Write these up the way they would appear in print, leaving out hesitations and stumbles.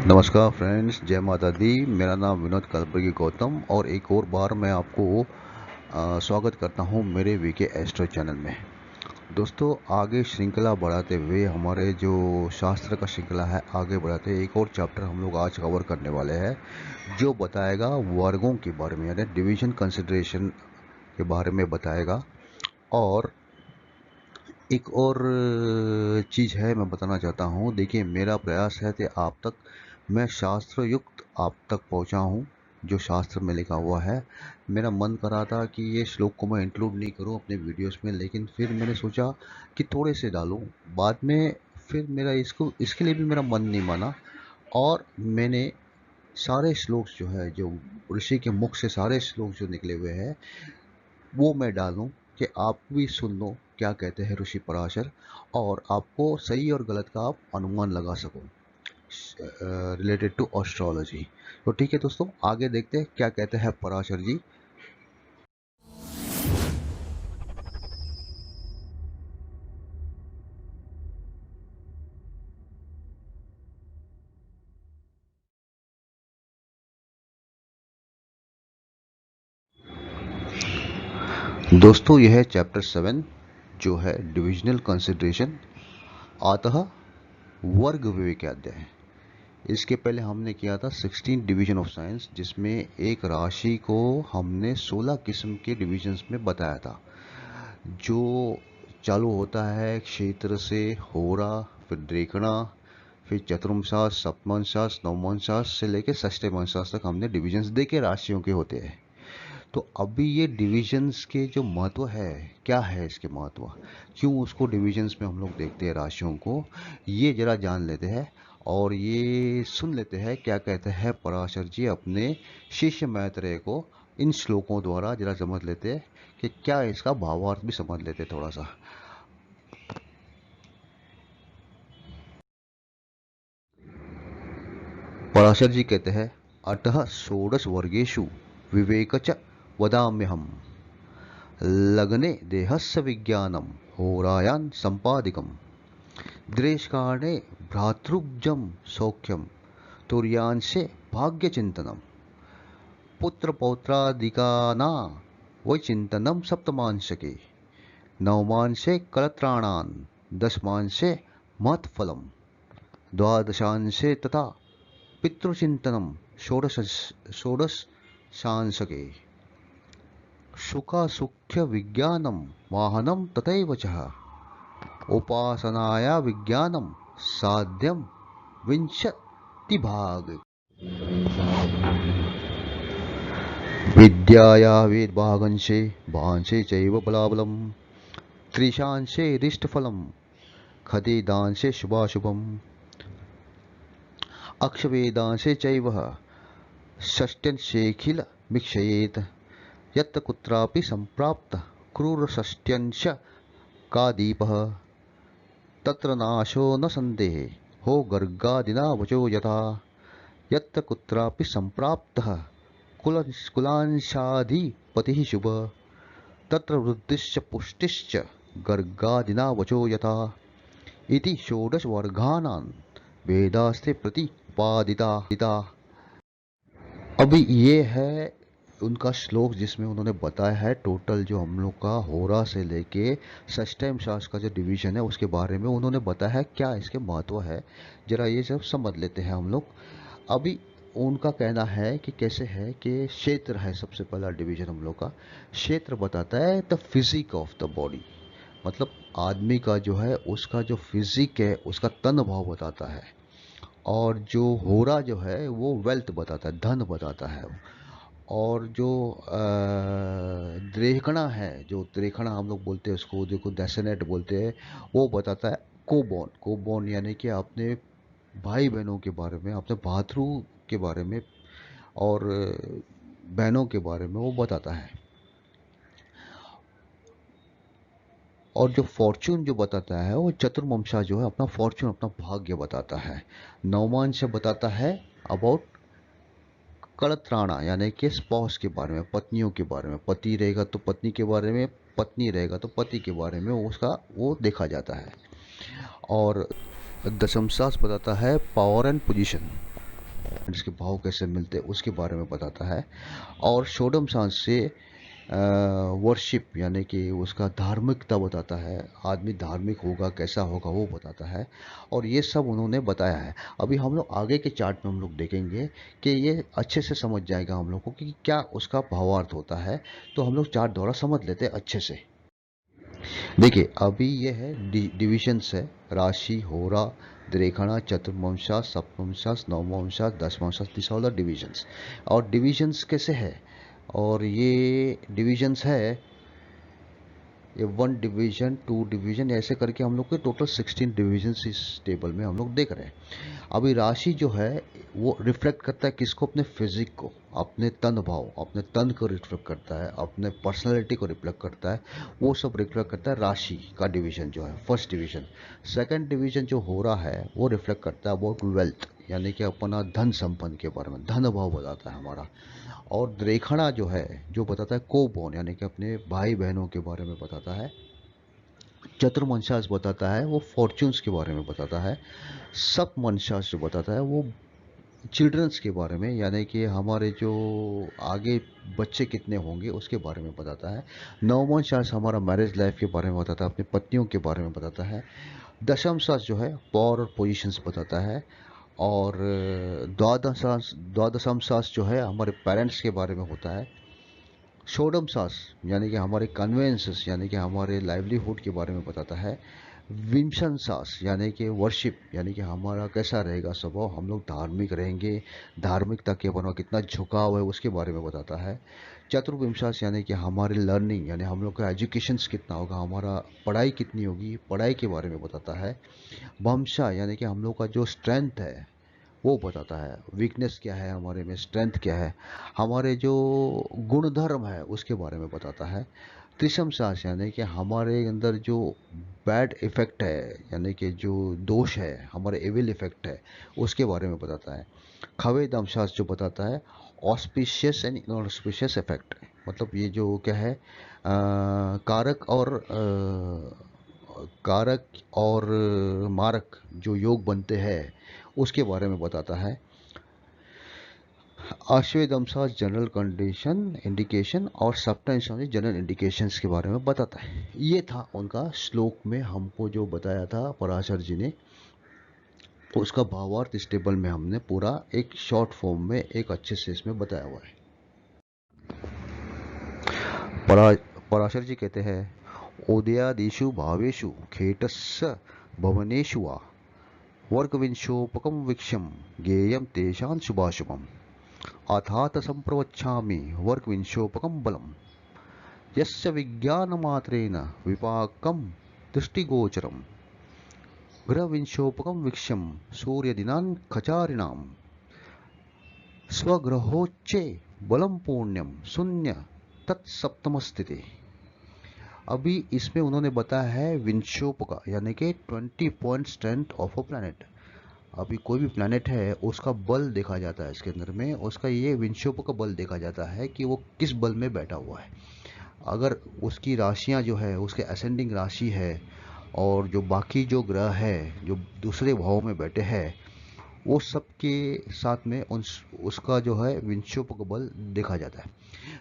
नमस्कार फ्रेंड्स, जय माता दी। मेरा नाम विनोद कलबर्गी गौतम और एक और बार मैं आपको स्वागत करता हूं मेरे वीके एस्ट्रो चैनल में। दोस्तों, आगे श्रृंखला बढ़ाते हुए हमारे जो शास्त्र का श्रृंखला है आगे बढ़ाते हुए एक और चैप्टर हम लोग आज कवर करने वाले हैं जो बताएगा वर्गों के बारे में, यानी डिवीजन कंसिडरेशन के बारे में बताएगा। और एक और चीज़ है मैं बताना चाहता हूँ। देखिए, मेरा प्रयास है कि आप तक मैं शास्त्र युक्त आप तक पहुँचा हूँ जो शास्त्र में लिखा हुआ है। मेरा मन करा था कि ये श्लोक को मैं इंक्लूड नहीं करूँ अपने वीडियोस में, लेकिन फिर मैंने सोचा कि थोड़े से डालूँ। बाद में फिर मेरा इसके लिए भी मेरा मन नहीं माना और मैंने सारे श्लोक जो है, जो ऋषि के मुख से सारे श्लोक जो निकले हुए हैं वो मैं डालूं कि आप भी सुन लो क्या कहते हैं ऋषि पराशर, और आपको सही और गलत का आप अनुमान लगा सको रिलेटेड टू एस्ट्रोलॉजी। तो ठीक है दोस्तों, आगे देखते हैं क्या कहते हैं पराशर जी। दोस्तों, यह है चैप्टर 7 जो है डिविजनल कंसिडरेशन, अतः वर्ग विवेकाध्याय। इसके पहले हमने किया था 16 डिवीजन ऑफ साइंस, जिसमें एक राशि को हमने 16 किस्म के डिविजन्स में बताया था, जो चालू होता है क्षेत्र से होरा, फिर द्रेकणा, फिर चतुर्मशास, सप्तमशास, नवमशास से लेकर षष्ठमशास तक हमने डिविजन्स देखे राशियों के होते हैं। तो अभी ये डिविजन्स के जो महत्व है, क्या है इसके महत्व, क्यों उसको डिविजन्स में हम लोग देखते हैं राशियों को, ये जरा जान लेते हैं और ये सुन लेते हैं क्या कहते हैं पराशर जी अपने शिष्य मैत्रेय को इन श्लोकों द्वारा। जरा समझ लेते हैं कि क्या इसका भावार्थ भी समझ लेते थोड़ा सा। पराशर जी कहते हैं, अतः षोडश वर्गेषु विवेक च वदाम्यहम् लग्ने देहस्य विज्ञानम होरायान संपादिकम द्रेशकारणे भ्रातृब्जम सौख्यम तुर्यांशे भाग्यचिंतनम पुत्र पौत्रादिकाना वैचिंतनम सप्तमांशके नवमांशे कलत्राणान दशमांशे महत्फलम द्वादशांशे तथा पितृचिंतनम षोडशांशके सुखासुख्य विज्ञानम वाहनम तथैव च उपासनाया विज्ञानम साध्यम विंशति भाग विद्याया वेदभागंशे भांशे चैव बलाबलम त्रिशांशे रिष्टफलम खदेदांशे शुभाशुभम अक्षवेदांशे चैव षष्ट्यंशेखिल मिक्षयेत यत्र कुत्रापि संप्राप्त क्रूरषष्ट्यंश का दीपः तत्र नाशो न संदेहे हो गर्गादिना वचो यथा यत्र कुत्रापि संप्राप्तः कुलांशाधिपतिः शुभ तत्र वृद्धिश्च पुष्टिश्च गर्गादिना वचो यथा इति षोडश वर्गानां वेदास्ते प्रतिपादिता। अभी ये है उनका श्लोक जिसमें उन्होंने बताया है टोटल जो हम लोग का होरा से लेके षष्ठम शास का जो डिवीजन है उसके बारे में उन्होंने बताया है क्या इसके महत्व है। जरा ये सब समझ लेते हैं हम लोग। अभी उनका कहना है कि कैसे है कि क्षेत्र है सबसे पहला डिवीजन हम लोग का। क्षेत्र बताता है the physique of the body, मतलब आदमी का जो है उसका जो फिजिक है उसका तन भाव बताता है। और जो होरा जो है वो वेल्थ बताता है, धन बताता है। और जो द्रेखणा है, जो द्रेखणा हम लोग बोलते हैं उसको, देखो डेसेनेट बोलते हैं, वो बताता है कोबॉन। कोबॉन यानी कि अपने भाई बहनों के बारे में, अपने भातृ के बारे में और बहनों के बारे में वो बताता है। और जो फॉर्चून जो बताता है वो चतुर्मंशा जो है अपना फॉर्चून, अपना भाग्य बताता है। नवमांश बताता है अबाउट कड़त्राणा यानी कि स्पॉस के बारे में, पत्नियों के बारे में। पति रहेगा तो पत्नी के बारे में, पत्नी रहेगा तो पति के बारे में उसका वो देखा जाता है। और दशम शास्त्र बताता है पावर एंड पोजीशन। प्लैनेट्स के भाव कैसे मिलते हैं उसके बारे में बताता है। और षोडश शास्त्र से वर्शिप यानी कि उसका धार्मिकता बताता है, आदमी धार्मिक होगा कैसा होगा वो बताता है, और ये सब उन्होंने बताया है। अभी हम लोग आगे के चार्ट में हम लोग देखेंगे कि ये अच्छे से समझ जाएगा हम लोग को कि क्या उसका भावार्थ होता है। तो हम लोग चार्ट द्वारा समझ लेते हैं अच्छे से। देखिए अभी ये है डिविजन्स है, राशि, होरा, द्रेखणा, चतुर्मांशा, सप्तमांशा, navamsha, दशमांशा, this all the divisions. और डिविजन्स कैसे है, और ये डिविजन्स है, ये 1 डिवीजन 2 डिवीजन ऐसे करके हम लोग के टोटल 16 डिवीजन इस टेबल में हम लोग देख रहे हैं। अभी राशि जो है वो रिफ्लेक्ट करता है किसको, अपने फिजिक को, अपने तन भाव, अपने तन को रिफ्लेक्ट करता है, अपने पर्सनैलिटी को रिफ्लेक्ट करता है, वो सब रिफ्लेक्ट करता है राशि का डिवीजन जो है फर्स्ट डिवीजन। सेकंड डिवीजन जो हो रहा है वो रिफ्लेक्ट करता है अबाउट वेल्थ, यानी कि अपना धन संपन्न के बारे में, धन भाव बताता है हमारा। और द्रेखणा जो है जो बताता है कोबोन, यानी कि अपने भाई बहनों के बारे में बताता है। चतुर्मंशास बताता है वो फॉर्च्यून्स के बारे में बताता है। सप्तमंशास जो बताता है वो चिल्ड्रंस के बारे में, यानी कि हमारे जो आगे बच्चे कितने होंगे उसके बारे में बताता है। नवम शास्त्र हमारा मैरिज लाइफ के बारे में बताता है, अपनी पत्नियों के बारे में बताता है। दशम शास्त्र जो है पावर और पोजीशंस बताता है। और द्वादशम शास्त्र जो है हमारे पेरेंट्स के बारे में होता है। षोडम शास्त्र यानी कि हमारे कन्वेंसेस यानी कि हमारे लाइवलीहुड के बारे में बताता है। विंशन शास्त्र यानी कि वर्शिप, यानी कि हमारा कैसा रहेगा स्वभाव, हम लोग धार्मिक रहेंगे, धार्मिकता के ऊपर कितना झुकाव है उसके बारे में बताता है। चतुर्विंशास यानी कि हमारी लर्निंग, यानी हम लोग का एजुकेशंस कितना होगा, हमारा पढ़ाई कितनी होगी, पढ़ाई के बारे में बताता है। वंशा यानी कि हम लोग का जो स्ट्रेंथ है वो बताता है, वीकनेस क्या है हमारे में, स्ट्रेंथ क्या है, हमारे जो गुणधर्म है उसके बारे में बताता है। त्रिशम सास यानी कि हमारे अंदर जो बैड इफेक्ट है, यानी कि जो दोष है, हमारे एविल इफेक्ट है उसके बारे में बताता है। खवे दमशास जो बताता है ऑस्पिशियस एंड इनऑस्पिशियस इफेक्ट, मतलब ये जो क्या है कारक और मारक जो योग बनते हैं उसके बारे में बताता है। आश्वेदमसा जनरल कंडीशन इंडिकेशन और सप्टाइम्स जनरल इंडिकेशंस के बारे में बताता है। ये था उनका श्लोक में हमको जो बताया था पराशर जी ने, उसका भावार्थ इस टेबल में हमने पूरा एक शॉर्ट फॉर्म में एक अच्छे से इसमें बताया हुआ है। पराशर जी कहते हैं उदयादिषु भावेषु खेटस्य भवनेषु वा वर्गविंशोपकम वीक्षम गेयम तेषां शुभाशुभम अथात संप्रवच्छामि वर्गविंशोपकम बलम यस्य विज्ञानमात्रेण विपाकम दृष्टिगोचरम ग्रहविंशोपकम वीक्षम सूर्यदिनां खचारिणाम स्वग्रहोच्चे बलम पुण्यम शून्य तत्सप्तम स्थिति। अभी इसमें उन्होंने बताया है विंशोपका यानी कि 20 point strength of a planet. अभी कोई भी प्लैनेट है उसका बल देखा जाता है इसके अंदर में, उसका ये विंशोपका बल देखा जाता है कि वो किस बल में बैठा हुआ है। अगर उसकी राशियां जो है उसके असेंडिंग राशि है, और जो बाकी जो ग्रह है जो दूसरे भाव में बैठे हैं वो सब के साथ में उसका जो है विंशोपक बल देखा जाता है।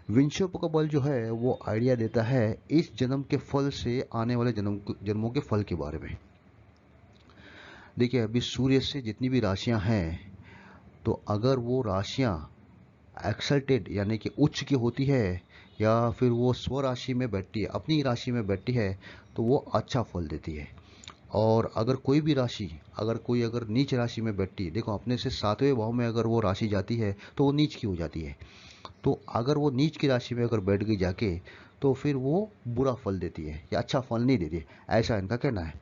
विंशोपक बल जो है वो आइडिया देता है इस जन्म के फल से आने वाले जन्मों के फल के बारे में। देखिए अभी सूर्य से जितनी भी राशियां हैं, तो अगर वो राशियां एक्सल्टेड यानी कि उच्च की होती है, या फिर वो स्वराशि में बैठती है, अपनी राशि में बैठती है, तो वो अच्छा फल देती है। और अगर कोई भी राशि अगर नीच राशि में बैठती है, देखो अपने से 7वें भाव में अगर वो राशि जाती है तो वो नीच की हो जाती है। तो अगर वो नीच की राशि में अगर बैठ गई जाके, तो फिर वो बुरा फल देती है या अच्छा फल नहीं देती, ऐसा इनका कहना है।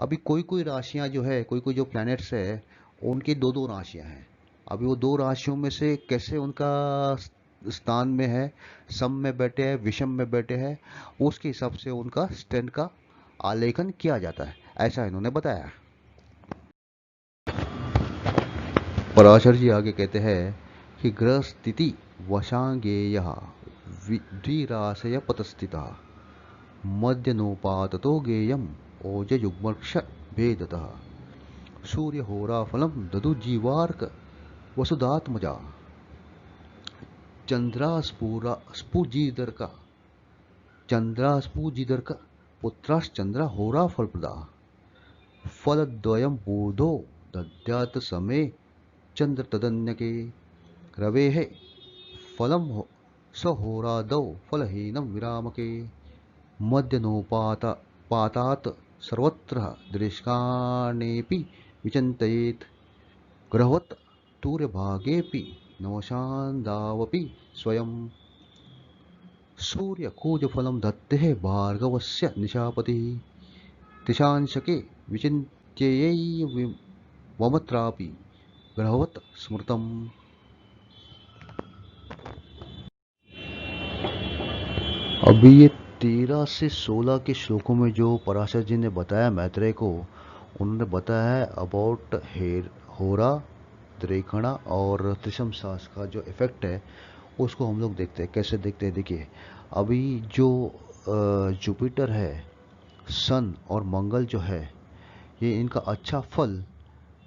अभी कोई कोई राशियां जो है, कोई कोई जो प्लैनेट्स है उनकी दो दो राशियां हैं। अभी वो दो राशियों में से कैसे उनका स्थान में है, सम में बैठे हैं, विषम में बैठे हैं, उसके हिसाब से उनका स्टैंड का आलेखन किया जाता है, ऐसा इन्होंने बताया। पराशर जी आगे कहते हैं कि ग्रह स्थिति वशांगेय द्विराशय पतस्थिता मध्यनोपाततो गेयम ओजयुग्मक्ष भेदतः सूर्य होराफलम ददु जीवार्क वसुधात्मजा चंद्रास्पूजिदर्का चंद्रास्पूजिदर्का पुत्राश्चंद्रा होरा फलप्रदा फलद्वयं बूधो दद्यात् समे चंद्र तदन्यके रवेः फलं सहोरादौ फलहीनं विरामके मध्यनोपातात् सर्वत्र दृष्कानेऽपि विचिन्तयेत् ग्रहवत् तूर्यभागेऽपि नवशान्दावपि स्वयं सूर्यकूजफलं दत्तेः भार्गवस्य निशापतिः तिशांशके विचिन्त्ययैवमत्रापि ग्रहवत् स्मृतम्। अभी ये 13 से 16 के श्लोकों में जो पराशर जी ने बताया मैत्रेय को, उन्होंने बताया है अबाउट होरा, द्रेखणा और त्रिशम सास का जो इफेक्ट है उसको हम लोग देखते हैं। कैसे देखते हैं, देखिए अभी जो जुपिटर है, सन और मंगल जो है, ये इनका अच्छा फल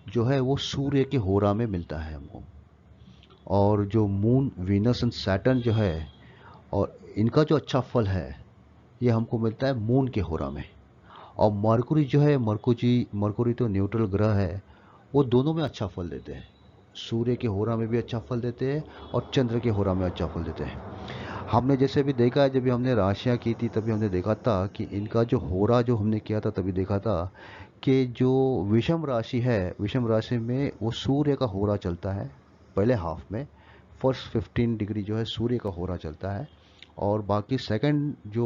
जो है वो सूर्य के होरा में मिलता है हमको। और जो मून, वीनस एंड सैटर्न जो है, और इनका जो अच्छा फल है ये हमको मिलता है मून के होरा में। और मरकुरी जो है, मरकुरी तो न्यूट्रल ग्रह है, वो दोनों में अच्छा फल देते हैं। सूर्य के होरा में भी अच्छा फल देते हैं और चंद्र के होरा में अच्छा फल देते हैं। हमने जैसे भी देखा है, जब भी हमने राशियाँ की थी तभी हमने देखा था कि इनका जो होरा जो हमने किया था तभी देखा था कि जो विषम राशि है, विषम राशि में वो सूर्य का होरा चलता है पहले हाफ में। फर्स्ट 15 डिग्री जो है सूर्य का होरा चलता है, और बाकी सेकंड जो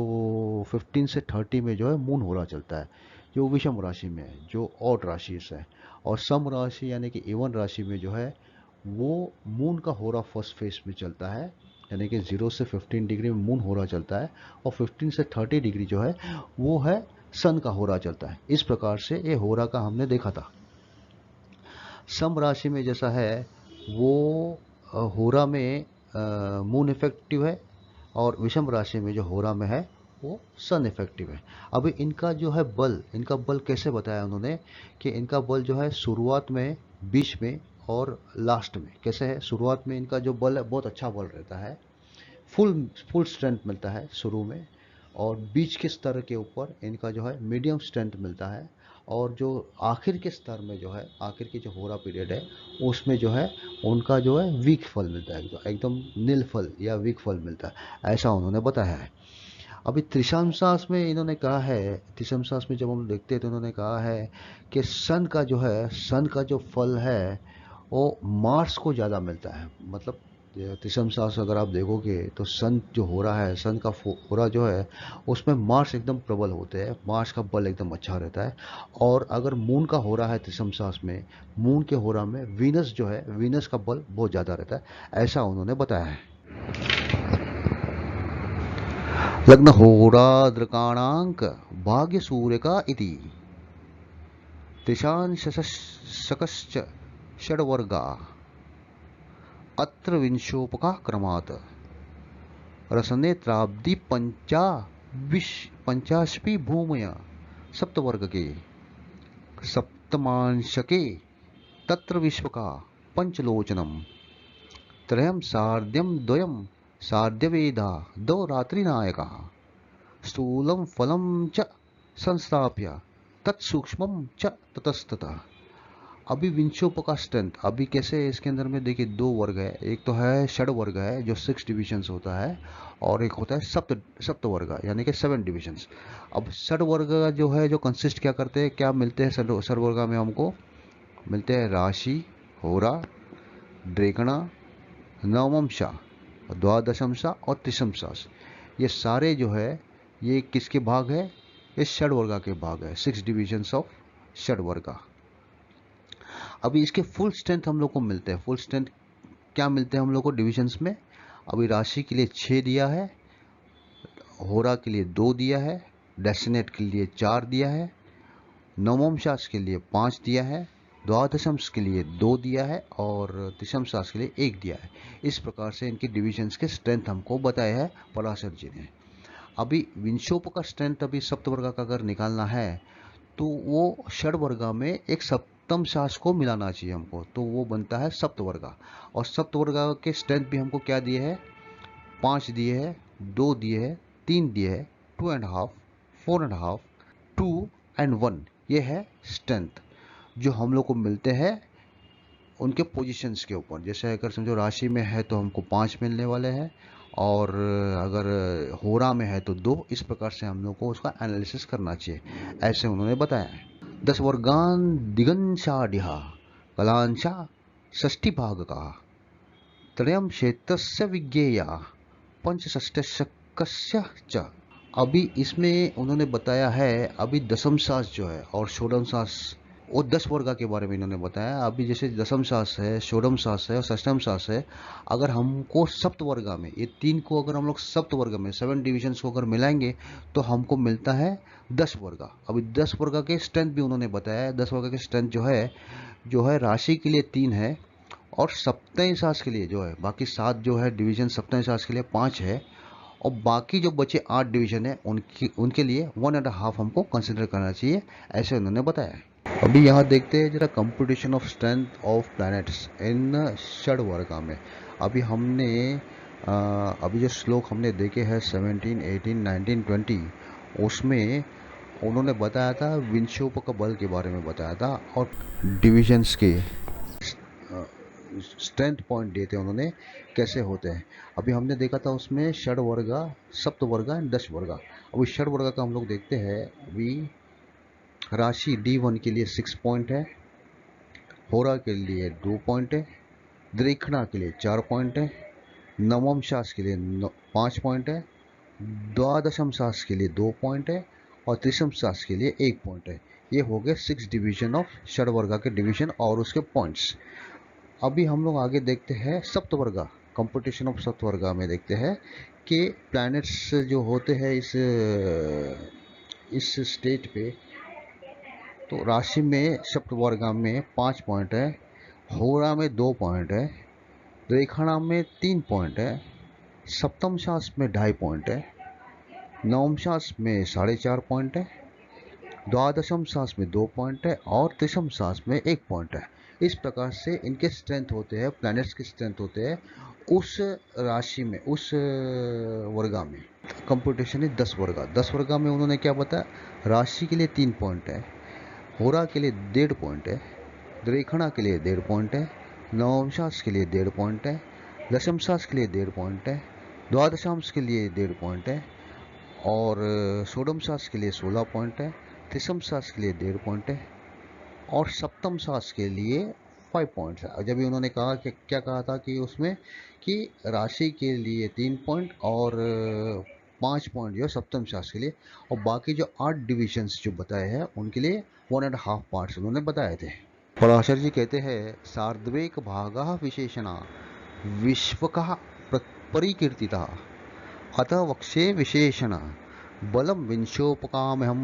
15 से 30 में जो है मून होरा चलता है, जो विषम राशि में है, जो ऑड राशि है। और सम राशि यानी कि इवन राशि में जो है वो मून का होरा फर्स्ट फेज में चलता है, यानी कि 0 से 15 डिग्री में मून होरा चलता है, और 15 से 30 डिग्री जो है वो है सन का होरा चलता है। इस प्रकार से ये होरा का हमने देखा था। सम राशि में जैसा है वो होरा में मून इफेक्टिव है, और विषम राशि में जो होरा में है वो सन इफेक्टिव है। अभी इनका जो है बल, इनका बल कैसे बताया उन्होंने कि इनका बल जो है शुरुआत में, बीच में और लास्ट में कैसे है। शुरुआत में इनका जो बल है बहुत अच्छा बल रहता है, फुल स्ट्रेंथ मिलता है शुरू में, और बीच के स्तर के ऊपर इनका जो है मीडियम स्ट्रेंथ मिलता है, और जो आखिर के स्तर में जो है, आखिर की जो होरा पीरियड है उसमें जो है उनका जो है वीक फल मिलता है, एकदम नील फल या वीक फल मिलता है, ऐसा उन्होंने बताया है। अभी त्रिशम शास्त्र में इन्होंने कहा है, त्रिशम शास्त्र में जब हम देखते हैं तो इन्होंने कहा है कि सन का जो है, सन का जो फल है वो मार्स को ज़्यादा मिलता है। मतलब त्रिशम शास्त्र अगर आप देखोगे तो सन जो हो रहा है, सन का हो रहा जो है उसमें मार्स एकदम प्रबल होते हैं, मार्स का बल एकदम अच्छा रहता है। और अगर मून का हो रहा है त्रिशम शास्त्र में, मून के हो रहा में वीनस जो है, वीनस का बल बहुत ज़्यादा रहता है, ऐसा उन्होंने बताया है। लग्न होराद्रकाणांक भाग्य सूर्य का इति त्रिशान शकश्च षड्वर्गा अत्र विंशोपका क्रमात् रसनेत्राब्दि पंचाशपि भूमय सप्तवर्ग के सप्तमांशके तत्र विश्वका पंचलोचनम त्रयं सार्ध्यं द्वयं सार्ध्यवेदा दो रात्रिनायका स्थूलं फलं च संस्थाप्य तत्सूक्ष्मं च ततस्ततः। अभी विंशोपका स्ट्रेंथ अभी कैसे है इसके अंदर में, देखिए दो वर्ग है, एक तो है षड वर्ग है जो 6 डिविजन्स होता है, और एक होता है सप्त वर्ग यानी कि 7 डिविजन्स। अब षड वर्ग जो है जो कंसिस्ट क्या करते हैं, क्या मिलते हैं षड वर्ग में हमको मिलते हैं राशि, होरा, ड्रेकणा, नवमशा, द्वादशमशा और त्रिशमशास। ये सारे जो है ये किसके भाग है, ये षड वर्ग के भाग है, 6 डिविजन्स ऑफ षड वर्ग। अभी इसके फुल स्ट्रेंथ हम लोग को मिलते हैं, फुल स्ट्रेंथ क्या मिलते हैं हम लोग को डिविजन्स में। अभी राशि के लिए 6 दिया है, होरा के लिए 2 दिया है, डेस्टिनेट के लिए 4 दिया है, नवम शास के लिए 5 दिया है, द्वादशंश के लिए 2 दिया है, और त्रिशम शास के लिए 1 दिया है। इस प्रकार से इनके डिविजन्स के स्ट्रेंथ हमको बताया है पराशर जी ने। अभी विंशोप का स्ट्रेंथ अभी सप्तवर्गा का अगर निकालना है तो वो षड वर्गा में एक सप्तम सप्तम शास को मिलाना चाहिए हमको, तो वो बनता है सप्तवर्गा। और सप्तवर्गा के स्ट्रेंथ भी हमको क्या दिए है, 5 दिए है, 2 दिए है, 3 दिए है, 2.5, 4.5, 2 एंड 1, ये है स्ट्रेंथ जो हम लोग को मिलते हैं उनके पोजीशंस के ऊपर। जैसे अगर समझो राशि में है तो हमको 5 मिलने वाले हैं, और अगर होरा में है तो 2। इस प्रकार से हम लोग को उसका एनालिसिस करना चाहिए, ऐसे उन्होंने बताया है। 10 वर्गान दिगंशाढ़ कलांशा षष्ठी भाग का त्रयम क्षेत्रस्य विज्ञेया पंचषष्टस्य च। अभी इसमें उन्होंने बताया है, अभी दशम शास जो है और षोडम शास, वो 10 वर्गा के बारे में इन्होंने बताया। अभी जैसे दशम शास है, षोडम शास है और षष्टम शास है, अगर हमको सप्त वर्गा में ये 3 को अगर हम लोग सप्त वर्ग में 7 डिविजन्स को अगर मिलाएंगे तो हमको मिलता है 10 वर्गा। अभी 10 वर्गा के स्ट्रेंथ भी उन्होंने बताया है। 10 वर्गा के स्ट्रेंथ जो है राशि के लिए 3 है, और सप्तम शास के लिए जो है बाकी 7 जो है डिवीजन सप्तम शास के लिए 5 है, और बाकी जो बचे 8 डिवीजन है उनके लिए 1.5 हमको कंसिडर करना चाहिए, ऐसे उन्होंने बताया है। अभी यहाँ देखते हैं जरा competition of strength of planets इन षड वर्गा में। अभी हमने अभी जो श्लोक हमने देखे हैं 17, 18, 19, 20, उसमें उन्होंने बताया था विंशोपक बल के बारे में बताया था, और डिविजन्स के स्ट्रेंथ पॉइंट देते हैं उन्होंने कैसे होते हैं। अभी हमने देखा था उसमें षड वर्गा, सप्त वर्गा एंड 10 वर्गा। अभी षड वर्गा का हम लोग देखते हैं। अभी राशि D1 के लिए 6 पॉइंट है, होरा के लिए 2 पॉइंट है, द्रेखणा के लिए 4 पॉइंट है, नवम शास के लिए 5 पॉइंट है, द्वादशम शास के लिए 2 पॉइंट है, और त्रिशम शास के लिए 1 पॉइंट है। ये हो गए 6 डिवीजन ऑफ षड वर्गा के डिवीजन और उसके पॉइंट्स। अभी हम लोग आगे देखते हैं सप्तवर्गा, कंपटीशन ऑफ सप्तवर्गा में देखते हैं कि प्लैनेट्स जो होते हैं इस स्टेज पे। तो राशि में सप्तवर्गा में 5 पॉइंट है, होरा में 2 पॉइंट है, रेखाना में 3 पॉइंट है, सप्तम शास में 2.5 पॉइंट है, नवम शास में 4.5 पॉइंट है, द्वादशम शास में 2 पॉइंट है, और त्रिशम शास में 1 पॉइंट है। इस प्रकार से इनके स्ट्रेंथ होते हैं, प्लैनेट्स के स्ट्रेंथ होते हैं उस राशि में, उस वर्गा में। कंपटीशन है 10 वर्गा। 10 वर्गा में उन्होंने क्या बताया, राशि के लिए 3 पॉइंट है, होरा के लिए 1.5 पॉइंट है, द्रेखणा के लिए 1.5 पॉइंट है, नवमशास के लिए 1.5 पॉइंट है, दशमशास के लिए 1.5 पॉइंट है, द्वादशांश के लिए 1.5 पॉइंट है, और षोडम शास के लिए 16 पॉइंट है, त्रिशम शास के लिए 1.5 पॉइंट है, और सप्तम शास के लिए 5 पॉइंट्स है। जब भी उन्होंने कहा कि क्या कहा था कि उसमें कि राशि के लिए 3 पॉइंट और 5 पॉइंट जो है सप्तम शास के लिए, और बाकी जो 8 डिविजन्स जो बताए हैं उनके लिए 1.5 पार्ट्स उन्होंने बताए थे। पराशर जी कहते हैं सार्धवेक भागा विशेषणा विश्वका परिकीर्तिता अतः वक्षे विशेषण बलम विंशोपकामहम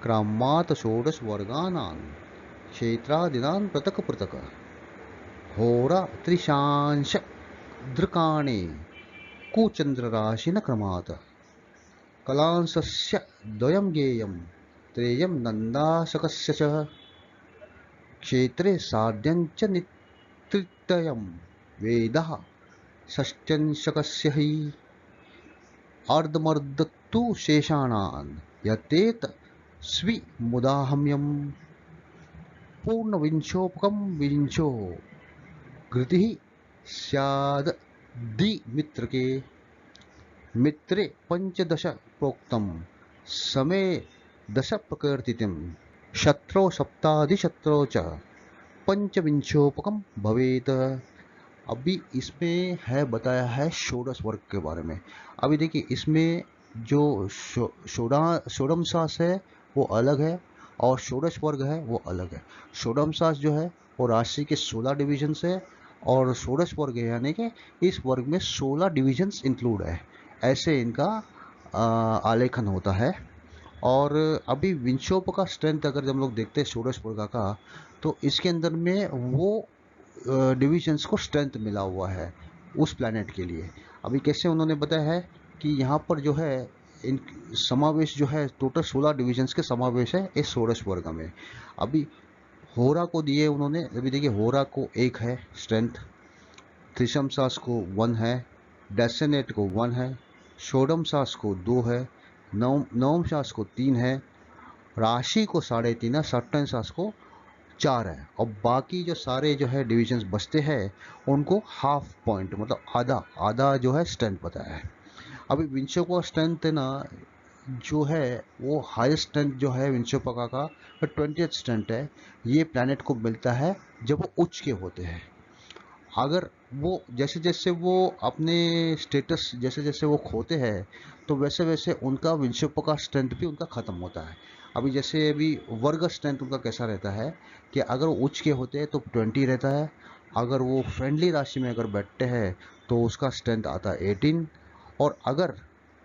क्रामात षोडश वर्गानां क्षेत्रादिनां पृथक पृथक होरा त्रिशांश दृकाणे कुचंद्र राशि न क्रमात् कलांसस्य द्वयं ज्ञेयं त्रेयं नन्दाशकस्य च क्षेत्रे साध्यं च नित्यं वेदः षष्ट्यंशकस्य हि अर्धमर्दत्तु शेषाणां यतेत स्वी मुदाहम्यम पूर्णविंशोपकम विंशो घृति स्याद दि मित्र के मित्रे 15 प्रोक्तम समय 10 प्रकृतिम शत्रौ सप्ताधिशत्रौ च पंचविंशोपकम भवेत। अभी इसमें है बताया है षोडश वर्ग के बारे में। अभी देखिए इसमें जो षोडम शास है वो अलग है, और षोडश वर्ग है वो अलग है। षोडम शास जो है वो राशि के 16 डिविजन है, और षोडश वर्ग है यानी कि इस वर्ग में 16 डिविजन्स इंक्लूड है, ऐसे इनका आलेखन होता है। और अभी विंशोप का स्ट्रेंथ अगर हम लोग देखते हैं षोडश वर्ग का, तो इसके अंदर में वो डिविजन्स को स्ट्रेंथ मिला हुआ है उस प्लैनेट के लिए। अभी कैसे उन्होंने बताया है कि यहाँ पर जो है इन समावेश जो है टोटल 16 डिविजन्स के समावेश है इस षोडश वर्ग में। अभी होरा को दिए उन्होंने, अभी देखिए होरा को 1 है स्ट्रेंथ, थ्रिशम सास को 1 है, डेसेनेट को 1 है, शोडम सास को 2 है, नवम सास को 3 है, राशि को 3.5 है, सट्टन सास को 4 है। और बाकी जो सारे जो है डिविजन्स बचते हैं उनको हाफ पॉइंट मतलब आधा आधा जो है स्ट्रेंथ बताया है। अभी विंशोपा स्ट्रेंथ है ना जो है वो हाईएस्ट स्ट्रेंथ जो है विंशोपका का 20th स्ट्रेंथ है। ये प्लैनेट को मिलता है जब वो उच्च के होते हैं। अगर वो जैसे जैसे वो अपने स्टेटस जैसे जैसे वो खोते हैं तो वैसे वैसे उनका विंशोपा का स्ट्रेंथ भी उनका ख़त्म होता है। अभी जैसे अभी वर्ग स्ट्रेंथ उनका कैसा रहता है कि अगर वो उच्च के होते हैं तो 20 रहता है, अगर वो फ्रेंडली राशि में अगर बैठते हैं तो उसका स्ट्रेंथ आता है 18, और अगर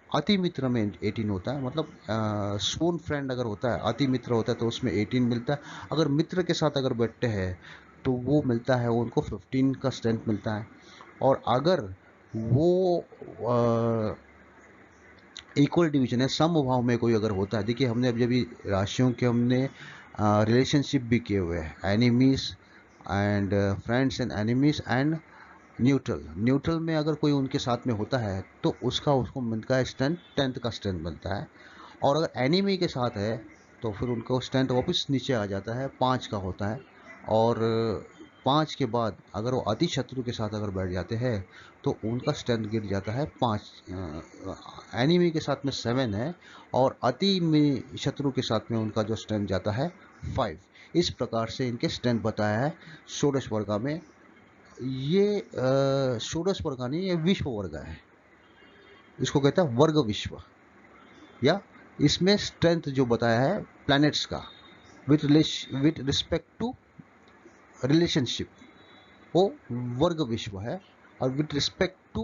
अति मित्र में 18 होता है, मतलब स्पून फ्रेंड अगर होता है, अति मित्र होता है तो उसमें 18 मिलता है। अगर मित्र के साथ अगर बैठते हैं तो वो मिलता है उनको 15 का स्ट्रेंथ मिलता है। और अगर वो इक्वल डिवीजन है, समभाव में कोई अगर होता है, देखिए हमने अभी अभी राशियों के हमने रिलेशनशिप भी किए हुए हैं, enemies and friends and enemies and neutral. Neutral में अगर कोई उनके साथ में होता है तो उसको मिलता है स्ट्रेंथ 10th का स्ट्रेंथ मिलता है। और अगर एनिमी के साथ है तो फिर उनको स्ट्रेंथ वापस नीचे आ जाता है, 5 का होता है। और 5 के बाद अगर वो अति शत्रु के साथ अगर बैठ जाते हैं तो उनका स्ट्रेंथ गिर जाता है 5। एनिमी के साथ में 7 है और अति में शत्रु के साथ में उनका जो स्ट्रेंथ जाता है 5। इस प्रकार से इनके स्ट्रेंथ बताया है षोडश वर्गा में। ये षोडश वर्ग नहीं, ये विश्व वर्ग है, इसको कहता है वर्ग विश्व। या इसमें स्ट्रेंथ जो बताया है प्लैनेट्स का विथ रिस्पेक्ट टू रिलेशनशिप, वो वर्ग विश्व है। और विथ रिस्पेक्ट टू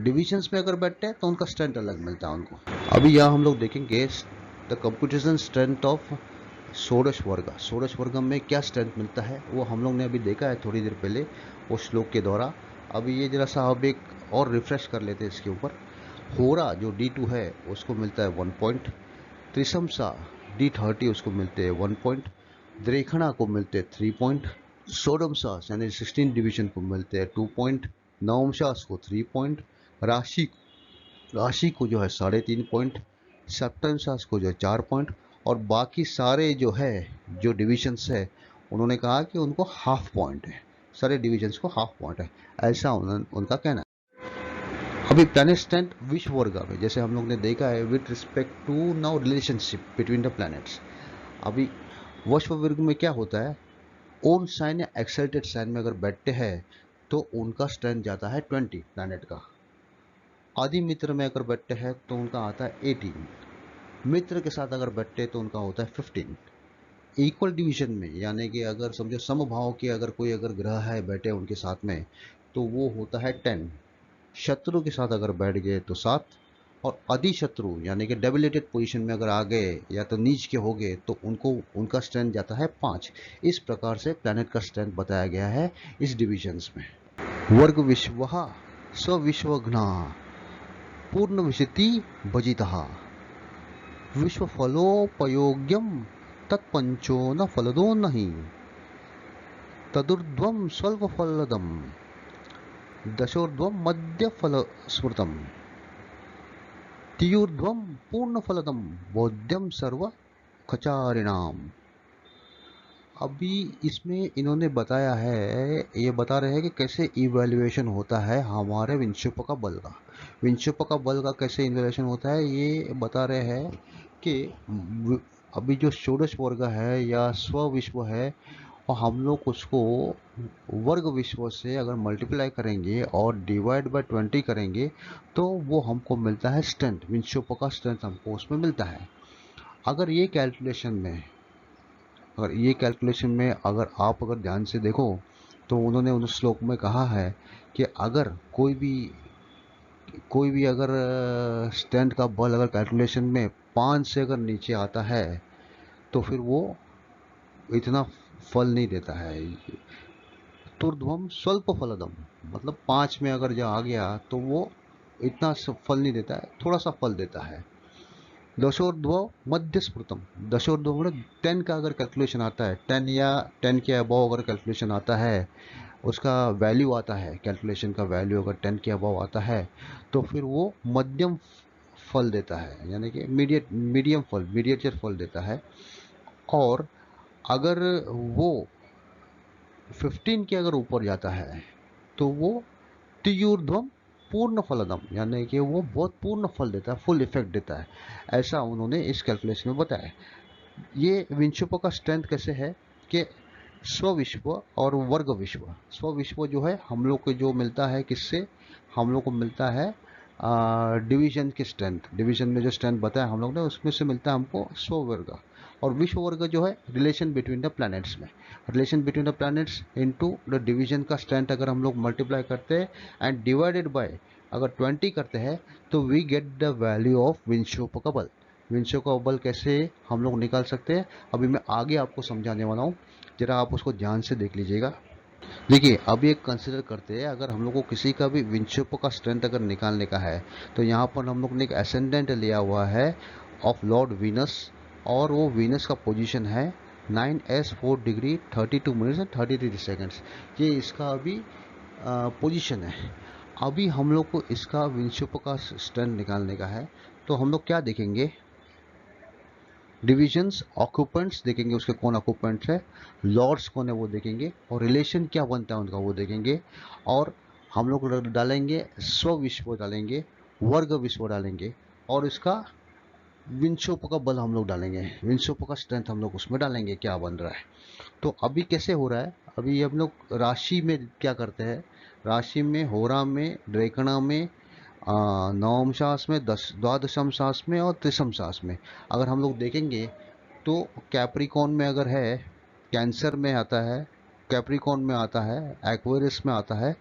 डिविजन्स में अगर बैठते हैं तो उनका स्ट्रेंथ अलग मिलता है उनको। अभी यहाँ हम लोग देखेंगे द कंप्यूटेशन स्ट्रेंथ ऑफ षोडश वर्ग। षोडश वर्ग में क्या स्ट्रेंथ मिलता है वो हम लोग ने अभी देखा है थोड़ी देर पहले वो श्लोक के द्वारा। अभी ये जरा सा अब एक और रिफ्रेश कर लेते हैं इसके ऊपर। होरा जो D2 है उसको मिलता है 1 पॉइंट, त्रिशंसा D30 उसको मिलते हैं 1 पॉइंट, द्रेखणा को मिलते हैं 3 पॉइंट, सोडमसास यानी 16 डिवीजन को मिलते हैं 2 पॉइंट, नवमशास को 3 पॉइंट, राशि राशि को जो है 3.5 पॉइंट, सप्तमशास को जो है 4 पॉइंट, और बाकी सारे जो है जो डिविजन्स है उन्होंने कहा कि उनको हाफ पॉइंट है, सारे डिविजन्स को हाफ पॉइंट है, ऐसा उनका कहना है। अभी प्लैनेट स्ट्रेंथ विश्व वर्ग में जैसे हम लोग ने देखा है with respect to now relationship between the planets. अभी विश्व वर्ग में क्या होता है, ओन साइन या एक्सल्टेड साइन में अगर बैठते हैं तो उनका स्ट्रेंथ जाता है 20 प्लैनेट का। आदि मित्र में अगर बैठते हैं तो उनका आता है 18, मित्र के साथ अगर बैठते हैं तो उनका होता है 15। इक्वल डिवीजन में यानी कि अगर समझो समभाव के अगर कोई अगर ग्रह है बैठे उनके साथ में तो वो होता है 10। शत्रु के साथ अगर बैठ गए तो 7, और अधि शत्रु यानी कि डेबिलेटेड पोजीशन में अगर आ गए या तो नीच के हो गए तो उनको उनका स्ट्रेंथ जाता है 5। इस प्रकार से प्लैनेट का स्ट्रेंथ बताया गया है इस डिविजन्स में। वर्ग विश्व स्विश्वघ्ना पूर्ण विशति भजितः विश्व फलोपयोग्यम तत्पंचो न फलदो नहीं तदुर्ध्वम स्वल्प फलदम दशोर्ध्वम मध्य फल स्मृतम तियूर्ध्वम पूर्ण फलदम बोध्यम सर्व खचारिणाम। अभी इसमें इन्होंने बताया है, ये बता रहे हैं कि कैसे इवैल्यूएशन होता है हमारे विंशोपका बल का। विंशोपका बल का कैसे इवैल्यूएशन होता है ये बता रहे हैं कि अभी जो षोडश वर्ग है या स्व विश्व है और हम लोग उसको वर्ग विश्व से अगर मल्टीप्लाई करेंगे और डिवाइड बाय 20 करेंगे तो वो हमको मिलता है स्ट्रेंथ, विंशोपका स्ट्रेंथ हमको उसमें मिलता है। अगर ये कैलकुलेशन में अगर आप अगर ध्यान से देखो तो उन्होंने उस श्लोक में कहा है कि अगर कोई भी अगर स्ट्रेंथ का बल अगर कैलकुलेशन में 5 से अगर नीचे आता है तो फिर वो इतना फल नहीं देता है। तुर्ध्वम स्वल्प फलदम मतलब 5 में अगर जो आ गया तो वो इतना फल नहीं देता है, थोड़ा सा फल देता है। दशोर्ध्व मध्य स्फुटम, दशोर्ध्व मतलब 10 का अगर कैलकुलेशन आता है, 10 या 10 के अबव अगर कैलकुलेशन आता है, उसका वैल्यू आता है, कैलकुलेशन का वैल्यू अगर 10 के अबव आता है तो फिर वो मध्यम फल देता है, यानी कि मीडियम फल, मीडिएचर फल देता है। और अगर वो 15 के अगर ऊपर जाता है तो वो तियूर्ध्वम पूर्ण फलदम, यानी कि वो बहुत पूर्ण फल देता है, फुल इफेक्ट देता है। ऐसा उन्होंने इस कैलकुलेशन में बताया। ये विंशुप का स्ट्रेंथ कैसे है कि स्वविश्व और वर्ग विश्व। स्वविश्व जो है हम लोग को जो मिलता है, किससे हम लोग को मिलता है, डिवीजन की स्ट्रेंथ, डिवीजन में जो स्ट्रेंथ बताया हम लोग ने उसमें से मिलता है हमको स्ववर्ग। और विश्व वर्ग जो है रिलेशन बिटवीन द प्लैनेट्स में, relation between the planets into the division का स्ट्रेंथ अगर हम लोग मल्टीप्लाई करते हैं एंड डिवाइडेड बाय अगर 20 करते हैं तो we get the value of विंशोप का बल। विंशोप का बल कैसे हम लोग निकाल सकते हैं, अभी मैं आगे आपको समझाने वाला हूँ, जरा आप उसको ध्यान से देख लीजिएगा। देखिए अभी एक कंसिडर करते हैं, अगर हम लोग को किसी का भी विंशोप का स्ट्रेंथ अगर निकालने का है तो यहाँ पर हम लोग ने एक एसेंडेंट लिया हुआ है ऑफ लॉर्ड वीनस, और वो वीनस का पोजीशन है 9s 4 degree 32 minutes and 33 seconds. ये इसका अभी पोजीशन है। अभी हम लोग को इसका विंशोप का स्ट्रेंथ निकालने का है तो हम लोग क्या देखेंगे, डिविजन्स, ऑक्यूपेंट्स देखेंगे, उसके कौन ऑक्यूपेंट्स है, लॉर्ड्स कौन है वो देखेंगे, और रिलेशन क्या बनता है उनका वो देखेंगे। और हम लोग डालेंगे स्व विश्व डालेंगे, वर्ग विश्व डालेंगे, और इसका विंशोप का बल हम लोग डालेंगे, विंशोप का स्ट्रेंथ हम लोग उसमें डालेंगे क्या बन रहा है। तो अभी कैसे हो रहा है, अभी हम लोग राशि में क्या करते हैं, राशि में, होरा में, रेखना में, नवम शास में, द्वादशम शास में और त्रिशम शास में अगर हम लोग देखेंगे तो कैप्रिकॉन में अगर है, कैंसर में आता है, कैप्रिकॉन में आता है, एक्वेरियस में आता है,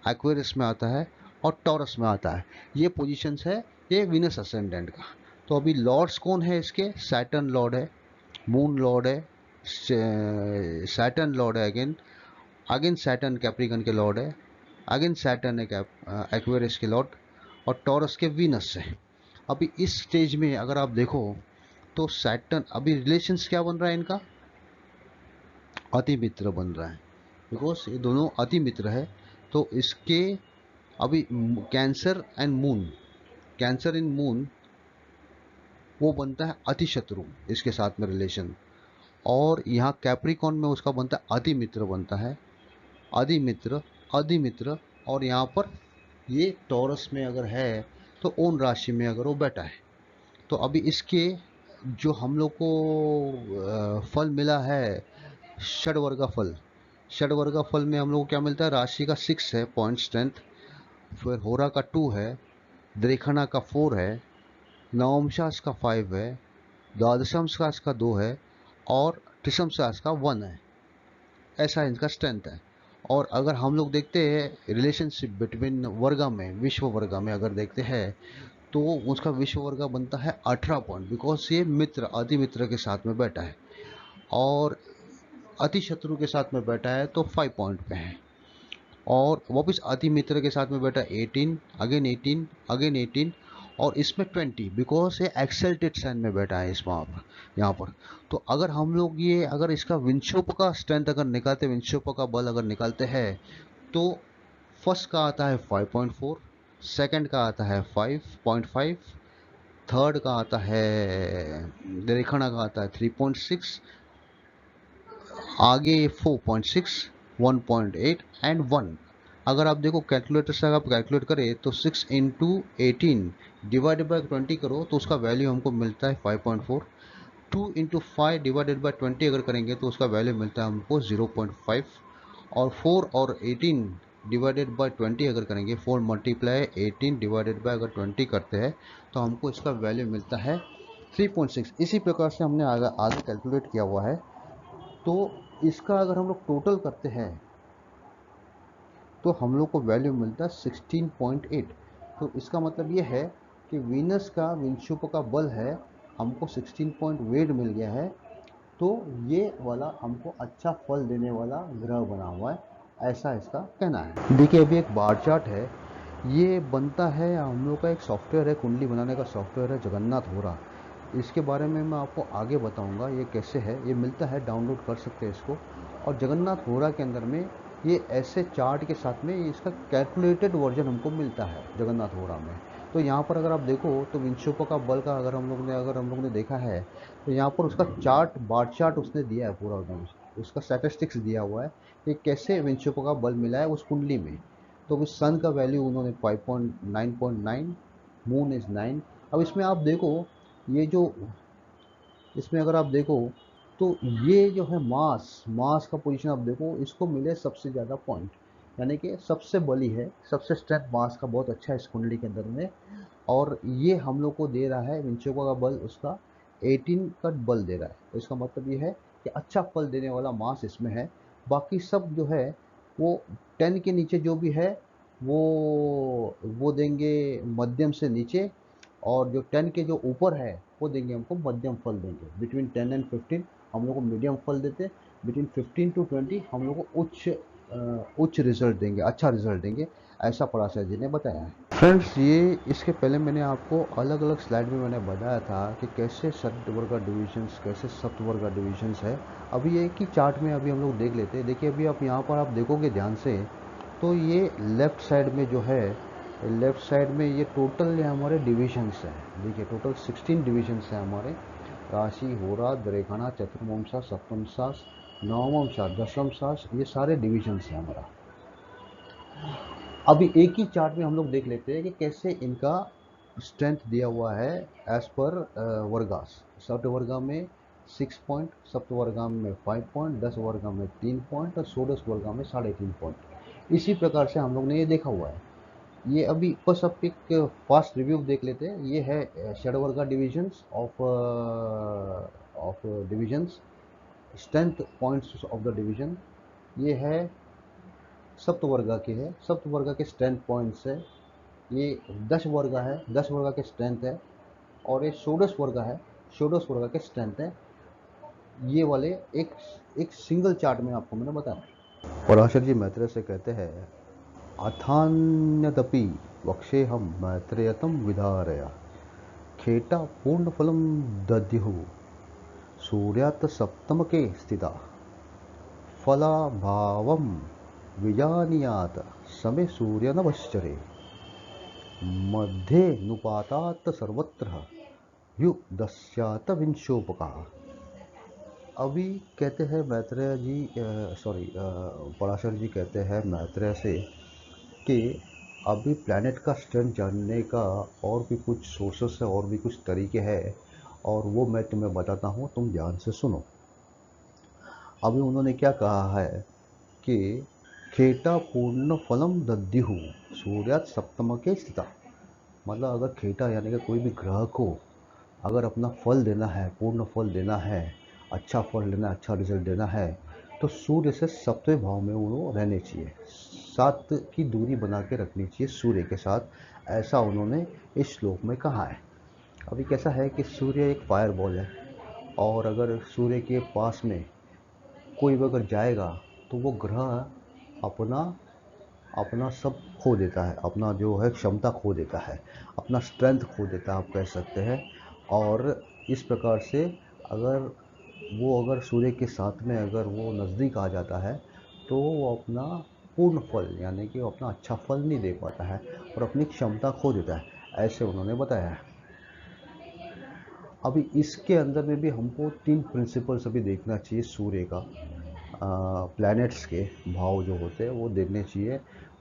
एक्वेरियस में आता है और टॉरस में आता है। ये पोजीशंस है ये वीनस असेंडेंट का। तो अभी लॉर्ड्स कौन है इसके, सैटर्न लॉर्ड है, मून लॉर्ड है, सैटर्न लॉर्ड है, अगेन अगेन सैटर्न कैप्रिकन के लॉर्ड है, अगेन सैटर्न है एक्वेरियस के लॉर्ड, और टॉरस के वीनस है। अभी इस स्टेज में अगर आप देखो तो सैटर्न अभी रिलेशंस क्या बन रहा है इनका, अति मित्र बन रहा है, बिकॉज ये दोनों अति मित्र है। तो इसके अभी cancer and moon, cancer in moon वो बनता है अति शत्रु इसके साथ में रिलेशन, और यहाँ कैप्रिकॉन में उसका बनता है अति मित्र बनता है, अधिमित्र, अधिमित्र। और यहाँ पर ये टॉरस में अगर है तो ओन राशि में अगर वो बैठा है तो अभी इसके जो हम लोग को फल मिला है षडवर्गा फल, षडवर्गा फल में हम लोग को क्या मिलता है, राशि का 6 है पॉइंट स्ट्रेंथ, फिर होरा का 2 है, द्रेखना का 4 है, नवमशास का 5 है, द्वादशम शास का 2 है और त्रिशम शास का 1 है। ऐसा इनका स्ट्रेंथ है। और अगर हम लोग देखते हैं रिलेशनशिप बिटवीन वर्गा में, विश्व वर्गा में अगर देखते हैं तो उसका विश्व वर्गा बनता है 18 पॉइंट, बिकॉज ये मित्र अति मित्र के साथ में बैठा है, और अति शत्रु के साथ में बैठा है तो 5 पॉइंट पे है, और वापस अति मित्र के साथ में बैठा 18, अगेन 18, अगेन 18, और इसमें 20, बिकॉज ये एक्सेल्टेड साइन में बैठा है इस वहाँ पर, यहाँ पर। तो अगर हम लोग ये अगर इसका विंशोप का स्ट्रेंथ अगर निकालते, विंशोप का बल अगर निकालते हैं तो फर्स्ट का आता है 5.4, सेकंड का आता है 5.5, थर्ड का आता है, रेखना का आता है 3.6, आगे 4.6, 1.8 एंड 1। अगर आप देखो कैलकुलेटर से अगर आप कैलकुलेट करें तो 6 इंटू 18 डिवाइडेड बाई 20 करो तो उसका वैल्यू हमको मिलता है 5.4। 2 इंटू 5 डिवाइडेड बाई 20 अगर करेंगे तो उसका वैल्यू मिलता है हमको 0.5, और 4 और 18 डिवाइडेड बाई 20 अगर करेंगे, 4 मल्टीप्लाई 18 डिवाइडेड बाई अगर 20 करते हैं तो हमको इसका वैल्यू मिलता है 3.6। इसी प्रकार से हमने आगे कैलकुलेट किया हुआ है। तो इसका अगर हम लोग टोटल करते हैं तो हम लोग को वैल्यू मिलता है 16.8। तो इसका मतलब ये है कि वीनस का विंशुप का बल है हमको 16.8 मिल गया है। तो ये वाला हमको अच्छा फल देने वाला ग्रह बना हुआ है, ऐसा इसका कहना है। देखिए अभी एक बार चार्ट है, ये बनता है हम लोग का एक सॉफ्टवेयर है, कुंडली बनाने का सॉफ्टवेयर है जगन्नाथ होरा। इसके बारे में मैं आपको आगे बताऊंगा ये कैसे है। ये मिलता है, डाउनलोड कर सकते हैं इसको। और जगन्नाथ होरा के अंदर में ये ऐसे चार्ट के साथ में इसका कैलकुलेटेड वर्जन हमको मिलता है जगन्नाथ होरा में। तो यहाँ पर अगर आप देखो तो विंशोपा का बल का अगर हम लोग ने देखा है तो यहाँ पर उसका चार्ट, बार चार्ट उसने दिया है पूरा, एकदम उसका स्टैटिस्टिक्स दिया हुआ है कि कैसे विंशोपा का बल मिला है उस कुंडली में। तो अभी सन का वैल्यू उन्होंने 5.9.9, मून इज 9। अब इसमें आप देखो, ये जो इसमें अगर आप देखो तो ये जो है मास, मास का पोजीशन आप देखो, इसको मिले सबसे ज़्यादा पॉइंट, यानी कि सबसे बली है, सबसे स्ट्रेंथ मास का बहुत अच्छा है इस कुंडली के अंदर में। और ये हम लोग को दे रहा है विंचोपा का बल, उसका 18 का बल दे रहा है। तो इसका मतलब ये है कि अच्छा फल देने वाला मास इसमें है। बाकी सब जो है वो 10 के नीचे जो भी है वो देंगे मध्यम से नीचे, और जो 10 के जो ऊपर है वो देंगे हमको मध्यम फल देंगे। बिटवीन 10 एंड 15 हम लोग को मीडियम फल देते हैं, बिटवीन 15 टू 20 हम लोग को उच्च रिजल्ट देंगे, अच्छा रिजल्ट देंगे। ऐसा पराशर जी ने बताया है। फ्रेंड्स, ये इसके पहले मैंने आपको अलग अलग स्लाइड में मैंने बताया था कि कैसे षड्वर्ग डिविजन्स, कैसे सप्तवर्ग डिविजन्स है। अभी एक ही चार्ट में अभी हम लोग देख लेते हैं। देखिए अभी आप यहाँ पर आप देखोगे ध्यान से तो ये लेफ्ट साइड में जो है, लेफ्ट साइड में ये टोटल हमारे डिविजन्स हैं। देखिए टोटल 16 डिविजन्स हैं हमारे। राशि, होरा, द्रेगणा, चतुर्मंसा, सप्तमसास, नवम सास, दशम सास, ये सारे डिविजन्स हैं हमारा। अभी एक ही चार्ट में हम लोग देख लेते हैं कि कैसे इनका स्ट्रेंथ दिया हुआ है एज पर वर्गास। सप्तवर्गा में 6 पॉइंट, सप्तवर्गा में 5 पॉइंट, 10 वर्गा में 3 पॉइंट और षोडश वर्गा में 3.5 पॉइंट। इसी प्रकार से हम लोग ने ये देखा हुआ है। ये अभी बस अब एक फास्ट रिव्यू देख लेते हैं। ये है षडवर्गा divisions of divisions, strength points of the division. ये है सप्तवर्गा के है, सप्तवर्गा के स्ट्रेंथ पॉइंट्स है। ये 10 वर्गा है, 10 वर्गा के स्ट्रेंथ है। और ये षोडश वर्गा है, षोडश वर्गा के स्ट्रेंथ है। ये वाले एक एक सिंगल चार्ट में आपको मैंने बताया। पराशर जी मैत्रेय से कहते हैं, अथान्यदपि वक्षेहम मैत्रेयतम विधारया, खेटा पूर्णफलम दद्युः सूर्यात सप्तमके स्थिता, फलाभावम विजानीयात समे सूर्यनभश्चरे, मध्ये नुपातात सर्वत्र युगदस्यात विंशोपका। अभी कहते हैं मैत्रेय जी, पराशर जी कहते हैं मैत्रेय से कि अभी प्लैनेट का स्ट्रेंथ जानने का और भी कुछ सोर्सेस है, और भी कुछ तरीके हैं, और वो मैं तुम्हें बताता हूँ, तुम ध्यान से सुनो। अभी उन्होंने क्या कहा है कि खेटा पूर्ण फलम दद्युः सूर्यात सप्तम के स्थिता। मतलब अगर खेटा यानी कि कोई भी ग्रह को अगर अपना फल देना है, पूर्ण फल देना है, अच्छा फल लेना, अच्छा रिजल्ट देना है, तो सूर्य से सप्तवें भाव में वो रहने चाहिए, 7 की दूरी बना के रखनी चाहिए सूर्य के साथ। ऐसा उन्होंने इस श्लोक में कहा है। अभी कैसा है कि सूर्य एक फायर बॉल है, और अगर सूर्य के पास में कोई भी अगर जाएगा तो वो ग्रह अपना अपना सब खो देता है, अपना जो है क्षमता खो देता है, अपना स्ट्रेंथ खो देता है, आप कह सकते हैं। और इस प्रकार से अगर सूर्य के साथ में अगर वो नज़दीक आ जाता है तो वो अपना पूर्ण फल यानी कि वो अपना अच्छा फल नहीं दे पाता है और अपनी क्षमता खो देता है, ऐसे उन्होंने बताया है। अभी इसके अंदर में भी हमको 3 प्रिंसिपल्स अभी देखना चाहिए सूर्य का। प्लैनेट्स के भाव जो होते हैं वो देखने चाहिए।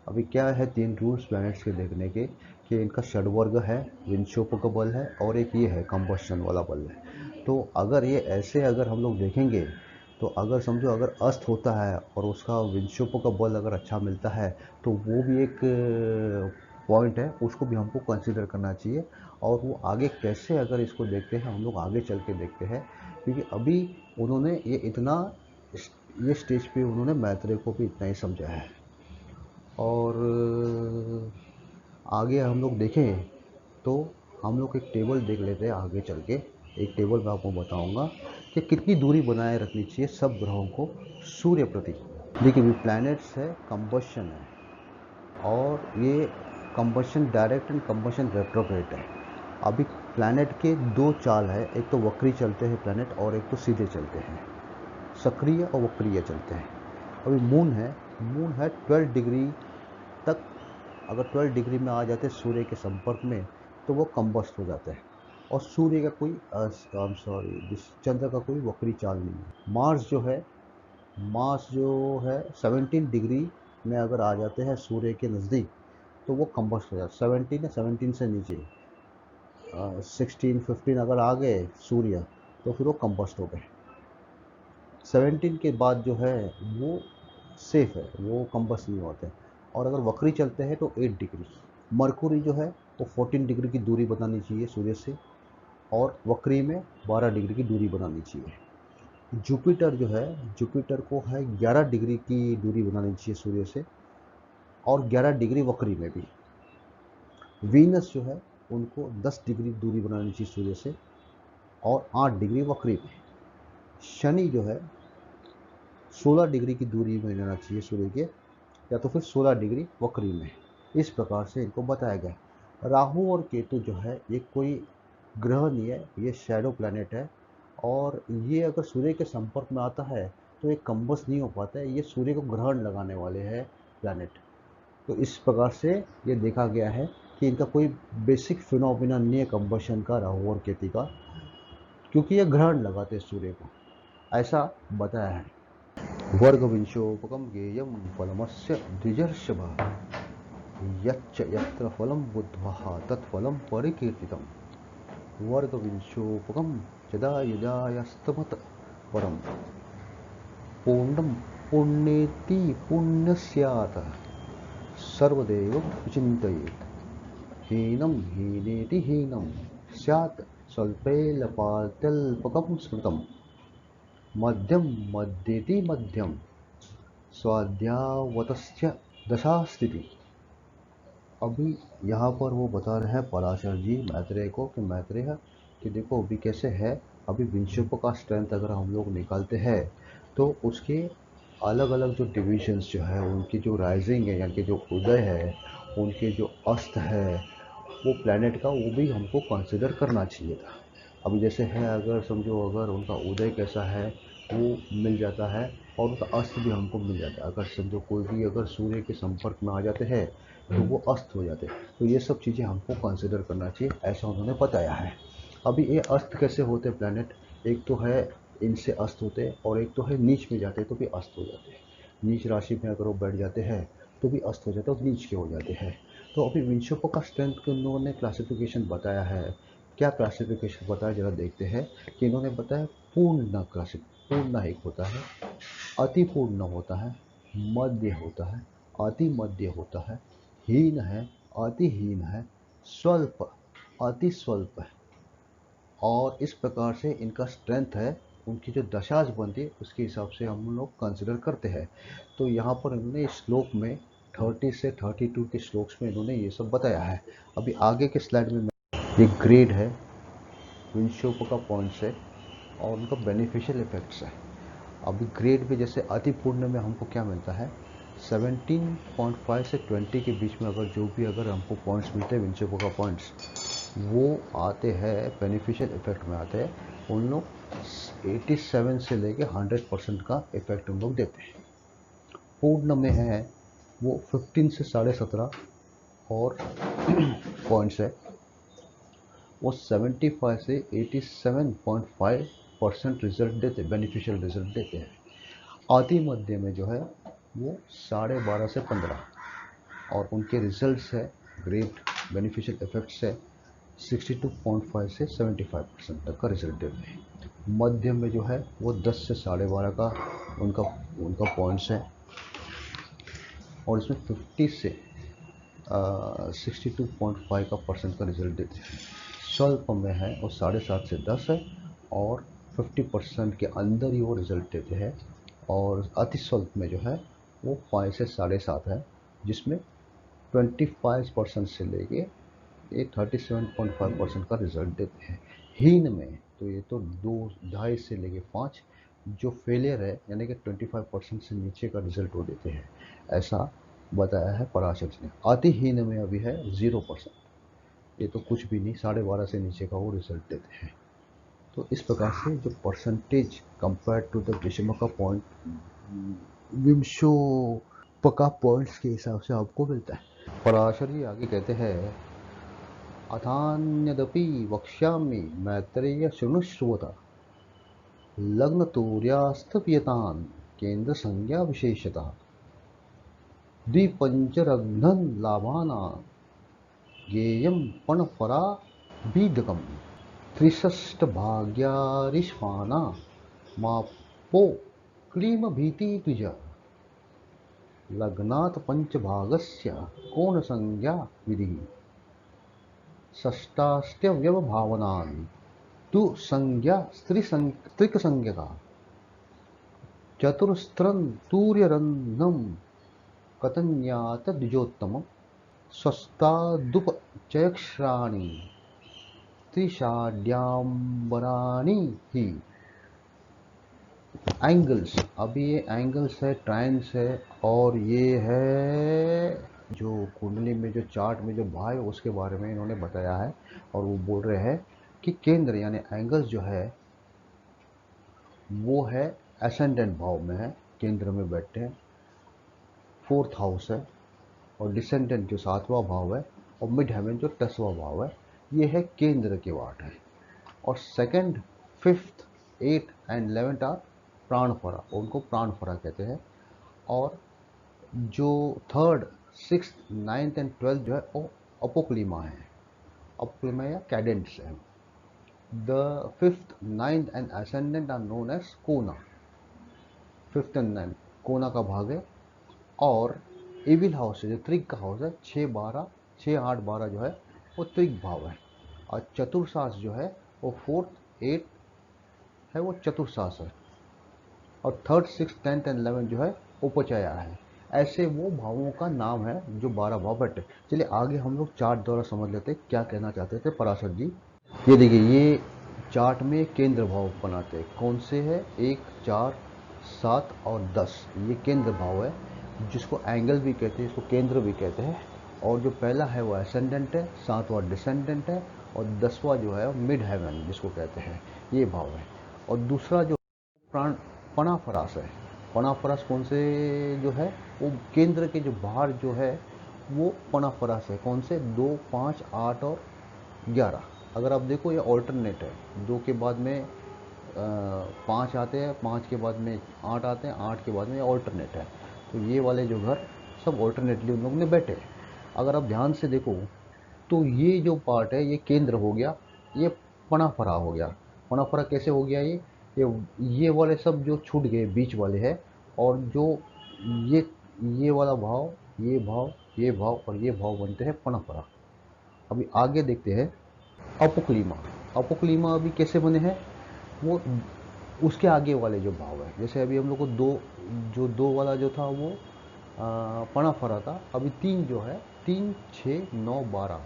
अभी क्या है 3 रूल्स प्लैनेट्स के देखने के, कि इनका षडवर्ग है, विंशोपक बल है, और एक ये है कंबस्शन वाला बल है। तो अगर ये ऐसे अगर हम लोग देखेंगे तो अगर समझो अगर अस्त होता है और उसका विंशोपक बल अगर अच्छा मिलता है तो वो भी एक पॉइंट है, उसको भी हमको कंसिडर करना चाहिए। और वो आगे कैसे अगर इसको देखते हैं, हम लोग आगे चल के देखते हैं, क्योंकि अभी उन्होंने ये स्टेज पे उन्होंने मैत्रेय को भी इतना ही समझाया है। और आगे हम लोग देखें तो हम लोग एक टेबल देख लेते हैं आगे चल के। एक टेबल मैं आपको बताऊंगा कि कितनी दूरी बनाए रखनी चाहिए सब ग्रहों को सूर्य प्रति। देखिए भी प्लैनेट्स है, कंबशन है, और ये combustion direct and combustion retrograde है। अभी प्लैनेट के दो चाल है, एक तो वक्री चलते हैं प्लैनेट और एक तो सीधे चलते हैं, सक्रिय और वक्रीय चलते हैं। अभी मून है 12 डिग्री तक, अगर 12 डिग्री में आ जाते हैं सूर्य के संपर्क में तो वो कंबस्ट हो जाता है, और सूर्य का कोई चंद्र का कोई वक्री चाल नहीं है। मार्स जो है 17 डिग्री में अगर आ जाते हैं सूर्य के नज़दीक तो वो कंबस्ट हो जाता है। 17 या 17 से नीचे 16 15 अगर आ गए सूर्य तो फिर वो कंबस्ट हो गए। 17 के बाद जो है वो सेफ है, वो कंबस्ट नहीं होते। और अगर वक्री चलते हैं तो 8 डिग्री। मरकुरी जो है वो 14 डिग्री की दूरी बनानी चाहिए सूर्य से, और वक्री में 12 डिग्री की दूरी बनानी चाहिए। जुपिटर जो है, जुपिटर को है 11 डिग्री की दूरी बनानी चाहिए सूर्य से, और 11 डिग्री वक्री में भी। वीनस जो है उनको 10 डिग्री दूरी बनानी चाहिए सूर्य से, और 8 डिग्री वक्री में। शनि जो है 16 डिग्री की दूरी में रहना चाहिए सूर्य के, या तो फिर 16 डिग्री वक्री में। इस प्रकार से इनको बताया गया। राहु और केतु जो है ये कोई ग्रह नहीं है, ये शैडो प्लैनेट है, और ये अगर सूर्य के संपर्क में आता है तो ये कंबस नहीं हो पाता है, ये सूर्य को ग्रहण लगाने वाले हैं प्लैनेट। तो इस प्रकार से ये देखा गया है कि इनका कोई बेसिक फिनोमिना नहीं है कंबशन का, राहु और केतु का, क्योंकि ये ग्रहण लगाते हैं सूर्य को, ऐसा बताया है। वर्गविंशोपकम गेयम फलमस्य द्विजर्षभ यच्च यत्र फलं बुद्ध्वा तत्फलं परिकीर्तितम्। वर्गविंशोपकं यदा यदायस्तमत परं पूर्णं पुण्येति पुण्यस्यात् सर्वदेवं विचिन्तयेत्। हीनं हीनेति हीनं स्यात् स्वल्पे लपात्यल्पकं स्मृतम्। मध्यम मध्येति मध्यम स्वाध्यावतस्य दशा स्थिति। अभी यहाँ पर वो बता रहे हैं पराशर जी मैत्रेय को कि मैत्रेय कि देखो अभी कैसे है, अभी विंशुप का स्ट्रेंथ अगर हम लोग निकालते हैं तो उसके अलग अलग जो डिविजन्स जो है, उनकी जो राइजिंग है यानी कि जो उदय है, उनके जो अस्त है, वो प्लैनेट का वो भी हमको कंसिडर करना चाहिए था। अभी जैसे है, अगर समझो अगर उनका उदय कैसा है वो मिल जाता है, और उनका अस्त भी हमको मिल जाता है। अगर समझो कोई भी अगर सूर्य के संपर्क में आ जाते हैं तो वो अस्त हो जाते हैं, तो ये सब चीज़ें हमको कंसिडर करना चाहिए, ऐसा उन्होंने बताया है। अभी ये अस्त कैसे होते हैं प्लैनेट, एक तो है इनसे अस्त होते हैं, और एक तो है नीच में जाते हैं तो भी अस्त हो जाते हैं। नीच राशि में अगर वो बैठ जाते हैं तो भी अस्त हो जाते हैं और नीच के हो जाते हैं। तो अभी विंशोपो का स्ट्रेंथ के उन्होंने क्लासिफिकेशन बताया है। क्या क्लासिफिकेशन बताया जरा देखते हैं कि इन्होंने बताया पूर्ण पूर्ण एक होता है, अति पूर्ण होता है, मध्य होता है, अति मध्य होता है, हीन है, अति हीन है, स्वल्प, अति स्वल्प है। और इस प्रकार से इनका स्ट्रेंथ है, उनकी जो दशाज बनती है उसके हिसाब से हम लोग कंसिडर करते हैं। तो यहाँ पर इन्होंने इस श्लोक में 30 से 32 के श्लोक्स में इन्होंने ये सब बताया है। अभी आगे के स्लाइड में ये ग्रेड है, विंशोप का पॉइंट्स है और उनका बेनिफिशियल इफेक्ट्स है। अभी ग्रेड भी जैसे अति पूर्ण में हमको क्या मिलता है, 17.5 से 20 के बीच में अगर जो भी अगर हमको पॉइंट्स मिलते हैं विंशोप का पॉइंट्स, वो आते हैं बेनिफिशियल इफेक्ट में आते हैं। उन लोग 87 से लेके 100% का इफेक्ट उन लोग देते हैं। पूर्ण में है वो 15 से 17.5 और पॉइंट्स है, वो 75 से 87.5% रिजल्ट देते, बेनिफिशियल रिजल्ट देते हैं। अति मध्य में जो है वो 12.5 से 15, और उनके रिजल्ट्स है ग्रेट बेनिफिशियल इफेक्ट्स है 62.5 से 75% तक का रिजल्ट देते हैं। मध्यम में जो है वो 10 से 12.5 का उनका उनका पॉइंट्स है, और इसमें 50 से 62.5 का परसेंट का रिजल्ट देते हैं। स्वल्प में है वो 7.5 से 10 है, और 50% के अंदर ही वो रिजल्ट देते हैं। और अति स्वल्प में जो है वो 5 से 7.5 है, जिसमें 25% से लेके ये 37.5% का रिजल्ट देते हैं। हीन में तो ये तो 2.5 से लेके 5, जो फेलियर है यानी कि 25% से नीचे का रिजल्ट वो देते हैं, ऐसा बताया है पराशर जी ने। अतिहीन में अभी है 0%। ये तो कुछ भी नहीं, 12.5 से नीचे का वो रिजल्ट देते हैं। तो इस प्रकार से जो परसेंटेज कंपेयर टू द विषम का पॉइंट, विमशो पका पॉइंट्स के हिसाब से आपको मिलता है। पराशर जी आगे कहते हैं, अथान्यदपि वक्ष्यामि मैत्रेय शृणुष्वत लग्न तूर्यास्तप्यतान् केंद्र संज्ञा विशेषतः द्विपंचरघ्नन् लाभानां ज्ञेयं पणफरा बीदकम् त्रिषष्टभाग्यारिष्माना मापो क्लीमभीति द्विज लग्नात् पञ्चभागस्य कोणसंज्ञा विधिः षष्टास्त्यव्यवभावनान् तु संज्ञा स्त्रिकसंज्ञका चतुस्त्रं तूर्यरन्ध्रं कतन्यात द्विजोत्तमम् स्वस्तादुपचयक्षराणि त्रिषाढ्याम्बराणि ही। एंगल्स, अभी ये एंगल्स है, ट्रायंस है, और ये है जो कुंडली में जो चार्ट में जो भाव है उसके बारे में इन्होंने बताया है। और वो बोल रहे हैं कि केंद्र यानी एंगल्स जो है वो है एसेंडेंट भाव में है, केंद्र में बैठे हैं, 4th हाउस है, और डिसेंडेंट जो 7वां भाव है, और मिड हेवन जो 10वां भाव है, ये है केंद्र के वाट है। और second, 5th, 8th and 11th are प्राणफरा, उनको प्राणफरा कहते हैं। और जो 3rd, 6th, 9th and 12th जो है वो अपोक्लिमा है, अपोक्लिमा या कैडेंट्स है। The 5th, 9th and ascendant are known as kona, 5th and 9th कोना का भाग है। और इविल हाउस है जो त्रिक का हाउस है, 6, 12, 6, 8, 12 जो है वो त्रिक भाव है। और चतुर्सास जो है वो 4th, 8th है, वो चतुर्सास है। और 3rd, 6th, 10th and 11th जो है उपचया है। ऐसे वो भावों का नाम है जो 12 भाव बैठे। चलिए आगे हम लोग चार्ट द्वारा समझ लेते क्या कहना चाहते थे पराशर जी। ये देखिए, ये चार्ट में केंद्र भाव बनाते हैं, कौन से है, 1, 4, 7 और 10, ये केंद्र भाव है, जिसको एंगल भी कहते हैं, इसको केंद्र भी कहते हैं। और जो पहला है वो असेंडेंट है, 7वां डिसेंडेंट है, और 10वां जो है मिड हेवन जिसको कहते हैं, ये भाव है। और दूसरा जो प्राण पणाफरास है, पणाफरास कौन से जो है, वो केंद्र के जो बाहर जो है वो पणाफरास है, कौन से, 2, 5, 8 और 11। अगर आप देखो ये ऑल्टरनेट है, 2 के बाद में 5 आते हैं, 5 के बाद में 8 आते हैं, 8 के बाद में ऑल्टरनेट है। तो ये वाले जो घर सब ऑल्टरनेटली उन लोगों ने बैठे। अगर आप ध्यान से देखो तो ये जो पार्ट है ये केंद्र हो गया, ये पणाफरा हो गया। पणाफरा कैसे हो गया, ये वाले सब जो छूट गए बीच वाले हैं, और जो ये ये वाला भाव, ये भाव, ये भाव और ये भाव बनते हैं पणाफरा। अभी आगे देखते हैं अपोक्लिमा। अपोक्लिमा अभी कैसे बने हैं, वो उसके आगे वाले जो भाव है, जैसे अभी हम लोग को दो वाला जो था वो पणाफरा था। अभी 3 जो है, 3, 6, 9, 12,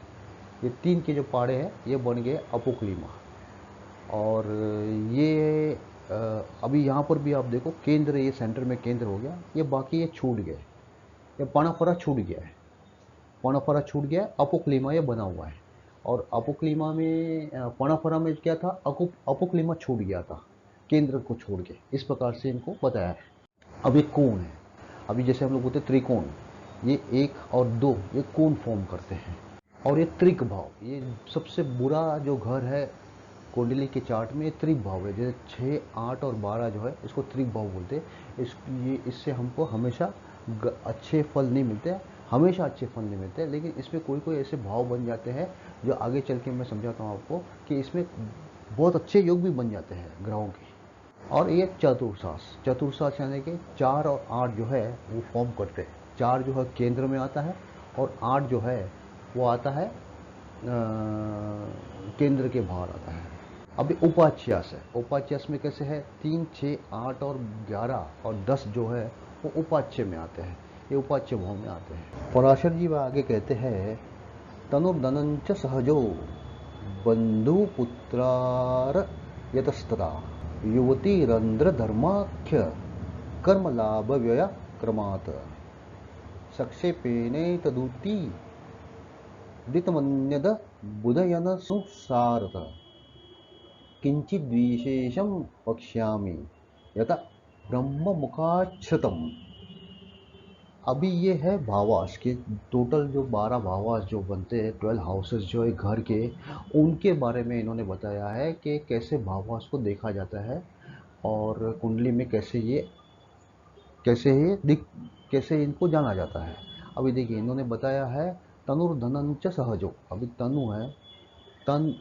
ये 3 के जो पाड़े हैं ये बन गए अपोक्लिमा। और ये अभी यहाँ पर भी आप देखो केंद्र, ये सेंटर में केंद्र हो गया, ये बाकी ये छूट गए, ये पणाफरा छूट गया है, पणाफरा छूट गया है, अपोक्लिमा ये बना हुआ है। और अपोक्लिमा में पणाफरा में क्या था, अपोक्लिमा छूट गया था केंद्र को छोड़ के, इस प्रकार से इनको बताया है। अब ये कोण है, अभी जैसे हम लोग बोलते हैं त्रिकोण, ये 1 और 2 ये कोण फॉर्म करते हैं। और ये त्रिक भाव, ये सबसे बुरा जो घर है कुंडली के चार्ट में, ये त्रिक भाव है। जैसे 6, 8 और 12 जो है इसको त्रिक भाव बोलते हैं। इससे हमको हमेशा अच्छे फल नहीं मिलते, हमेशा अच्छे फल नहीं मिलते, लेकिन इसमें कोई कोई ऐसे भाव बन जाते हैं जो आगे चल के मैं समझाता हूँ आपको, कि इसमें बहुत अच्छे योग भी बन जाते हैं ग्रहों के। और ये चतुर्सास, चतुर्सास यानी कि 4 और 8 जो है वो फॉर्म करते हैं। 4 जो है केंद्र में आता है, और 8 जो है वो आता है केंद्र के बाहर आता है। अभी उपाच्यास है, उपाच्यास में कैसे है, 3, 6, 8 और 11 और 10 जो है वो उपाच्य में आते हैं, ये उपाच्य भाव में आते हैं। पराशर जी वह आगे कहते हैं, तनुर्धनंच सहजो बंधुपुत्रार यतस्तदा युवती रंध्र धर्माख्य कर्म लाभ व्यय क्रमात् संक्षेपेने तदुति दितमन्यद बुधयन संसारत किंचित विशेषम वक्ष्यामि यथा ब्रह्म मुखाच्छ्रितम। अभी ये है भावास के टोटल जो 12 भावास जो बनते हैं, 12 हाउसेस जो है घर के, उनके बारे में इन्होंने बताया है कि कैसे भावास को देखा जाता है और कुंडली में कैसे इनको जाना जाता है। अभी देखिए इन्होंने बताया है तनुर्धनंच सहजो। अभी तनु है, तन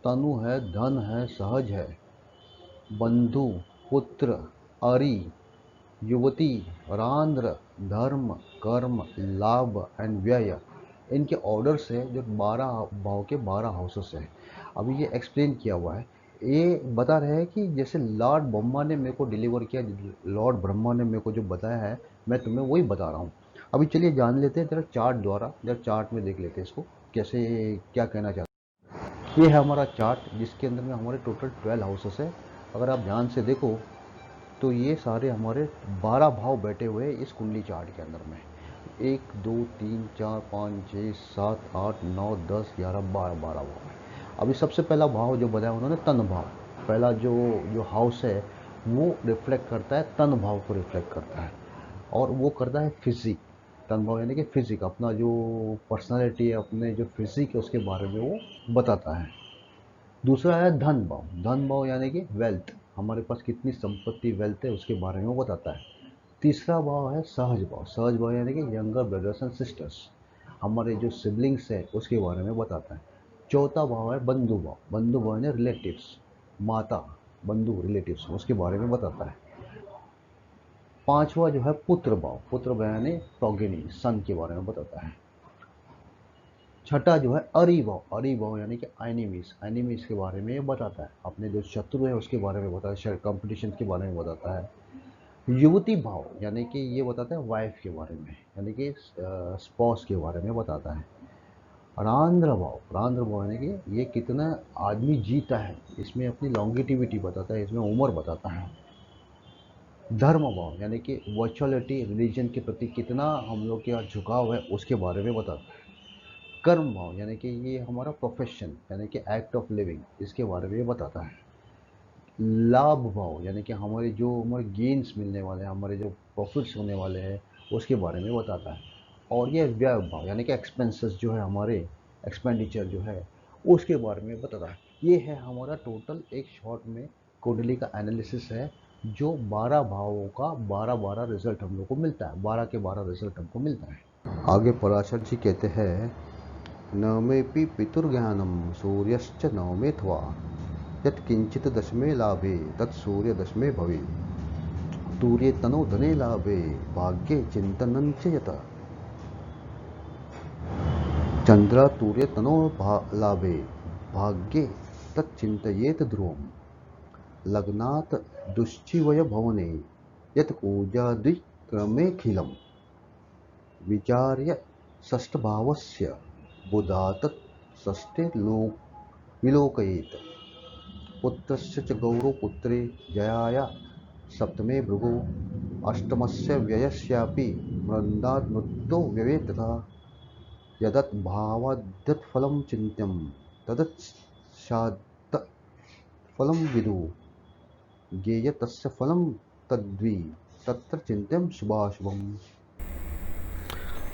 तनु है, धन है, सहज है, बंधु, पुत्र, अरि, युवती, रांद्र, धर्म, कर्म, लाभ एंड व्यय, इनके ऑर्डर्स है जो 12 भाव के 12 हाउसेस हैं। अभी ये एक्सप्लेन किया हुआ है। ये बता रहे हैं कि जैसे लॉर्ड ब्रह्मा ने मेरे को डिलीवर किया, लॉर्ड ब्रह्मा ने मेरे को जो बताया है, मैं तुम्हें वही बता रहा हूँ। अभी चलिए जान लेते हैं जरा चार्ट द्वारा, जरा चार्ट में देख लेते हैं इसको कैसे, क्या कहना चाहते हैं। ये है हमारा चार्ट जिसके अंदर में हमारे टोटल 12 हाउसेस है। अगर आप ध्यान से देखो तो ये सारे हमारे 12 भाव बैठे हुए हैं इस कुंडली चार्ट के अंदर में। 1 2 3 4 5 6 7 8 9 10 11 12 12 भाव है। अभी सबसे पहला भाव जो बताया उन्होंने तन भाव, पहला जो जो हाउस है वो रिफ्लेक्ट करता है, तन भाव को रिफ्लेक्ट करता है और वो करता है फिजिक। तन भाव यानी कि फिजिक, अपना जो पर्सनालिटी है, अपने जो फिजिक है उसके बारे में वो बताता है। दूसरा है धन भाव। धन भाव यानी कि वेल्थ, हमारे पास कितनी संपत्ति वेल्थ है उसके बारे में वो बताता है। तीसरा भाव है सहज भाव। सहज भाव यानी कि यंगर ब्रदर्स एंड सिस्टर्स, हमारे जो सिबलिंग्स है उसके बारे में बताता है। चौथा भाव है बंधु भाव। बंधु भाव यानी रिलेटिव्स, माता, बंधु, रिलेटिव्स, उसके बारे में बताता है। पांचवा जो है पुत्र भाव। पुत्र भाव यानी प्रोगेनी, सन के बारे में बताता है। छठा जो है अरिभव। अरिभव यानी कि एनिमीज, एनिमीज के बारे में ये बताता है, अपने जो शत्रु है उसके बारे में बताता है, कंपटीशन के बारे में बताता है। युवती भाव यानी कि ये बताता है वाइफ के बारे में, यानी कि स्पॉस के बारे में बताता है। रांद्र भाव, रांद्र भाव यानी कि ये कितना आदमी जीता है, इसमें अपनी लॉन्गिटिविटी बताता है, इसमें उम्र बताता है। धर्म भाव यानी कि वर्चुअलिटी, रिलीजन के प्रति कितना हम लोग का झुकाव है उसके बारे में बताता है। कर्म भाव यानी कि ये हमारा प्रोफेशन यानी कि एक्ट ऑफ लिविंग, इसके बारे में ये बताता है। लाभ भाव यानी कि हमारे गेन्स मिलने वाले हैं, हमारे जो प्रॉफिट्स होने वाले हैं उसके बारे में बताता है। और ये व्यय भाव यानी कि एक्सपेंसेस जो है हमारे, एक्सपेंडिचर जो है उसके बारे में बताता है। ये है हमारा टोटल एक शॉर्ट में कुंडली का एनालिसिस है, जो 12 भावों का 12 रिजल्ट हम लोग को मिलता है, 12 के 12 रिजल्ट हमको मिलता है। आगे पराशर जी कहते हैं नमेपि पितुर्ज्ञानम सूर्यश्च नवमेत्वा यत्किंचित दशमे लाभे तत्सूर्य दशमे भवे तूर्ये तनो धने लाभे भाग्ये चिंतनं च यत चंद्र तूर्य तनो लाभे भाग्ये तच्चिंतयेत ध्रुवम् लग्नात् दुश्चिवय भवने यत् कूजादिक्रमेऽखिलम् विचार्य षष्ठभावस्य बुधात् षष्ठे विलोकयेत् पुत्रस्य च गौरवपुत्रे जयाय सप्तमे भृगु अष्टमस्य व्ययस्यापि मृन्दात् मृत्यो व्यये तथा यदत् भावाद्यत् फलं चिन्त्यं तदत् फलं विदुः ज्ञेय तस्य फलं तद्वि तत्र चिन्त्यं शुभाशुभम्।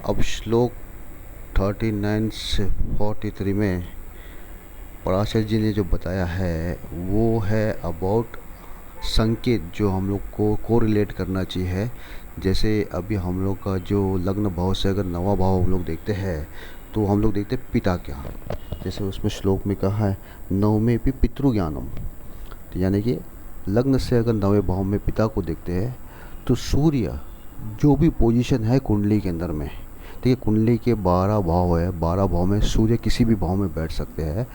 अब श्लोक 39 से 43 में पराशर जी ने जो बताया है वो है अबाउट संकेत जो हम लोग को कोरिलेट करना चाहिए। जैसे अभी हम लोग का जो लग्न भाव से अगर नवा भाव हम लोग देखते हैं तो हम लोग देखते हैं पिता क्या, जैसे उसमें श्लोक में कहा है नवमे भी पितृज्ञानम, तो यानी कि लग्न से अगर नवे भाव में पिता को देखते हैं तो सूर्य जो भी पोजीशन है कुंडली के अंदर में, देखिए कुंडली के 12 भाव है, 12 भाव में सूर्य किसी भी भाव में बैठ सकते हैं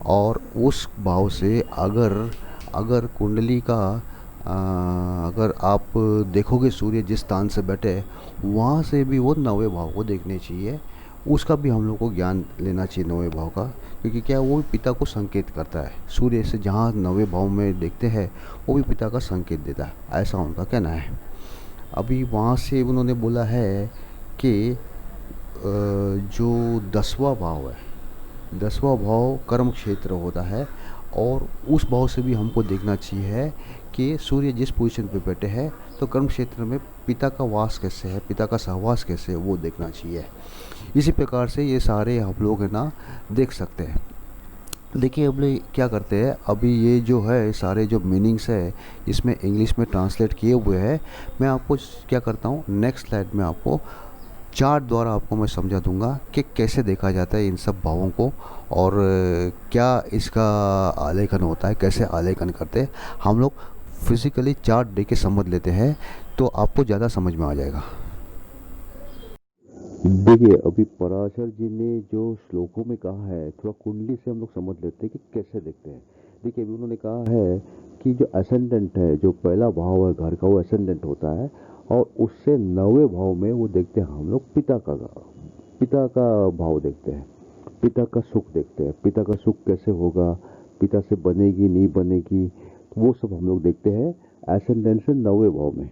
और उस भाव से अगर कुंडली का अगर आप देखोगे सूर्य जिस स्थान से बैठे वहाँ से भी वो नवे भाव को देखने चाहिए, उसका भी हम लोग को ज्ञान लेना चाहिए नवे भाव का, क्योंकि क्या वो भी पिता को संकेत करता है। सूर्य से जहाँ नवे भाव में देखते हैं वो भी पिता का संकेत देता है, ऐसा उनका कहना है। अभी वहाँ से उन्होंने बोला है कि जो 10वां भाव है, 10वां भाव कर्म क्षेत्र होता है, और उस भाव से भी हमको देखना चाहिए कि सूर्य जिस पोजीशन पे बैठे हैं तो कर्म क्षेत्र में पिता का वास कैसे है, पिता का सहवास कैसे है, वो देखना चाहिए। इसी प्रकार से ये सारे हम लोग है ना देख सकते हैं। देखिए अब लोग क्या करते हैं, अभी ये जो है सारे जो मीनिंग्स है इसमें इंग्लिश में ट्रांसलेट किए हुए हैं। मैं आपको क्या करता हूँ, नेक्स्ट स्लाइड में आपको चार्ट द्वारा आपको मैं समझा दूंगा कि कैसे देखा जाता है इन सब भावों को, और क्या इसका आलेखन होता है, कैसे आलेखन करते हैं। हम लोग फिजिकली चार्ट दे के समझ लेते हैं तो आपको ज़्यादा समझ में आ जाएगा। देखिए अभी पराशर जी ने जो श्लोकों में कहा है, थोड़ा कुंडली से हम लोग समझ लेते हैं कि कैसे देखते हैं। देखिए अभी उन्होंने कहा है कि जो असेंडेंट है, जो पहला भाव है घर का, वो असेंडेंट होता है, और उससे 9वें भाव में वो देखते हैं हम लोग पिता का भाव देखते हैं, पिता का सुख देखते हैं। पिता का सुख कैसे होगा, पिता से बनेगी नहीं बनेगी, वो सब हम लोग देखते हैं एसेंडेंट से 9वें भाव में।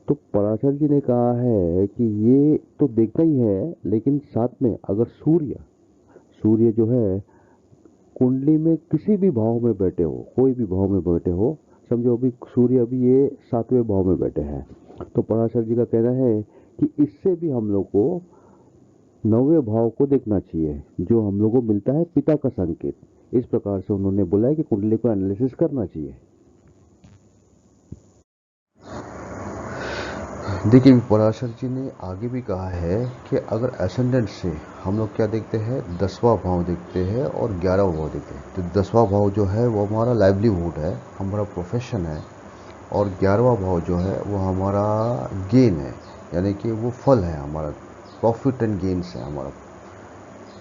तो पराशर जी ने कहा है कि ये तो देखना ही है, लेकिन साथ में अगर सूर्य जो है कुंडली में किसी भी भाव में बैठे हो, कोई भी भाव में बैठे हो, समझो अभी सूर्य अभी ये 7वें भाव में बैठे हैं, तो पराशर जी का कहना है कि इससे भी हम लोग को 9वें भाव को देखना चाहिए, जो हम लोग को मिलता है पिता का संकेत। इस प्रकार से उन्होंने बोला है कि कुंडली को एनालिसिस करना चाहिए। देखिए पराशर जी ने आगे भी कहा है कि अगर एसेंडेंट से हम लोग क्या देखते हैं, 10वां भाव देखते हैं और 11वां भाव देखते हैं। तो 10वां भाव जो है वो हमारा लाइवलीहुड है, हमारा प्रोफेशन है, और 11वां भाव जो है वो हमारा गेन है, यानी कि वो फल है, हमारा प्रॉफिट एंड गेन्स है हमारा।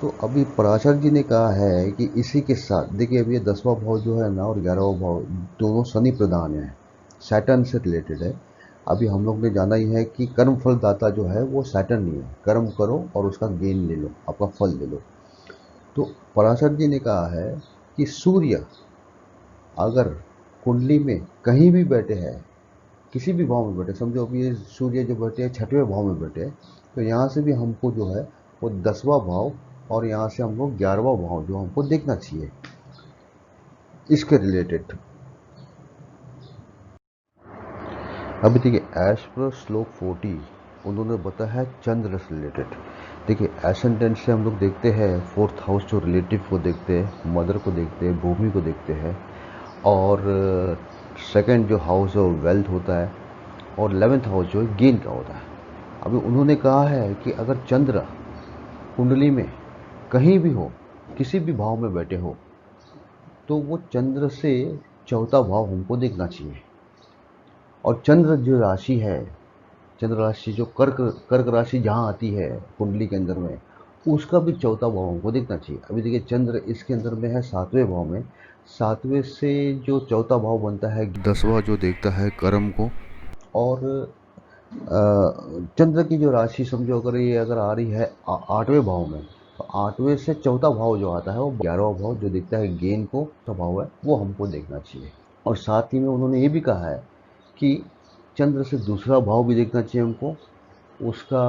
तो अभी पराशर जी ने कहा है कि इसी के साथ देखिए अभी ये 10वां भाव जो है ना और 11वां भाव दोनों शनि प्रधान है, सैटर्न से रिलेटेड है। अभी हम लोग ने जाना ही है कि कर्म फल दाता जो है वो सैटर्न ही है, कर्म करो और उसका गेन ले लो, आपका फल ले लो। तो पराशर जी ने कहा है कि सूर्य अगर कुंडली में कहीं भी बैठे हैं, किसी भी भाव में बैठे, समझो अभी ये सूर्य जो बैठे हैं 6वें भाव में बैठे हैं, तो यहाँ से भी हमको जो है वो 10वां भाव, और यहाँ से हमको 11वां भाव जो हमको देखना चाहिए इसके रिलेटेड। अभी देखिए एज पर श्लोक 40 उन्होंने बताया है चंद्र से रिलेटेड। देखिए एसेंडेंट से हम लोग देखते हैं 4th हाउस जो रिलेटिव को देखते हैं, मदर को देखते हैं, भूमि को देखते हैं, और सेकंड जो हाउस है वेल्थ होता है, और 11th हाउस जो है गेन का होता है। अभी उन्होंने कहा है कि अगर चंद्र कुंडली में कहीं भी हो, किसी भी भाव में बैठे हो, तो वो चंद्र से 4था भाव हमको देखना चाहिए। और चंद्र जो राशि है, चंद्र राशि जो कर्क राशि जहाँ आती है कुंडली के अंदर में, उसका भी 4था भाव हमको देखना चाहिए। अभी देखिए चंद्र इसके अंदर में है 7वें भाव में, 7वें से जो 4था भाव बनता है 10वां जो देखता है कर्म को। और चंद्र की जो राशि समझो अगर ये अगर आ रही है 8वें भाव में, तो 8वें से 4था भाव जो आता है वो 11वां भाव जो देखता है गेन को, तो भाव है वो हमको देखना चाहिए। और साथ ही में उन्होंने ये भी कहा है कि चंद्र से दूसरा भाव भी देखना चाहिए हमको, उसका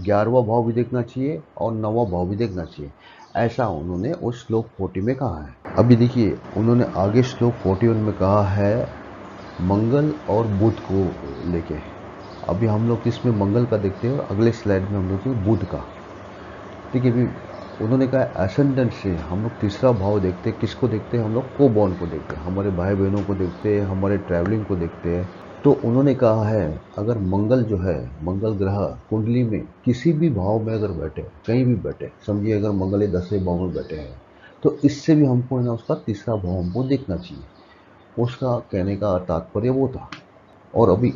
11वां भाव भी देखना चाहिए और 9वां भाव भी देखना चाहिए, ऐसा उन्होंने उस श्लोक 40 में कहा है। अभी देखिए उन्होंने आगे श्लोक 41 में कहा है मंगल और बुध को लेके। अभी हम लोग इसमें मंगल का देखते हैं और अगले स्लाइड में हम लोग बुध का। देखिए अभी उन्होंने कहा एसेंडेंट से हम लोग तीसरा भाव देखते हैं, किसको देखते हैं, हम लोग कोबॉर्न को देखते हैं, हमारे भाई बहनों को देखते हैं, हमारे ट्रैवलिंग को देखते हैं। तो उन्होंने कहा है अगर मंगल जो है, मंगल ग्रह कुंडली में किसी भी भाव में अगर बैठे, कहीं भी बैठे, समझिए अगर मंगल 10वें भाव में बैठे हैं, तो इससे भी हमको ना उसका तीसरा भाव हमको देखना चाहिए। उसका कहने का तात्पर्य वो था। और अभी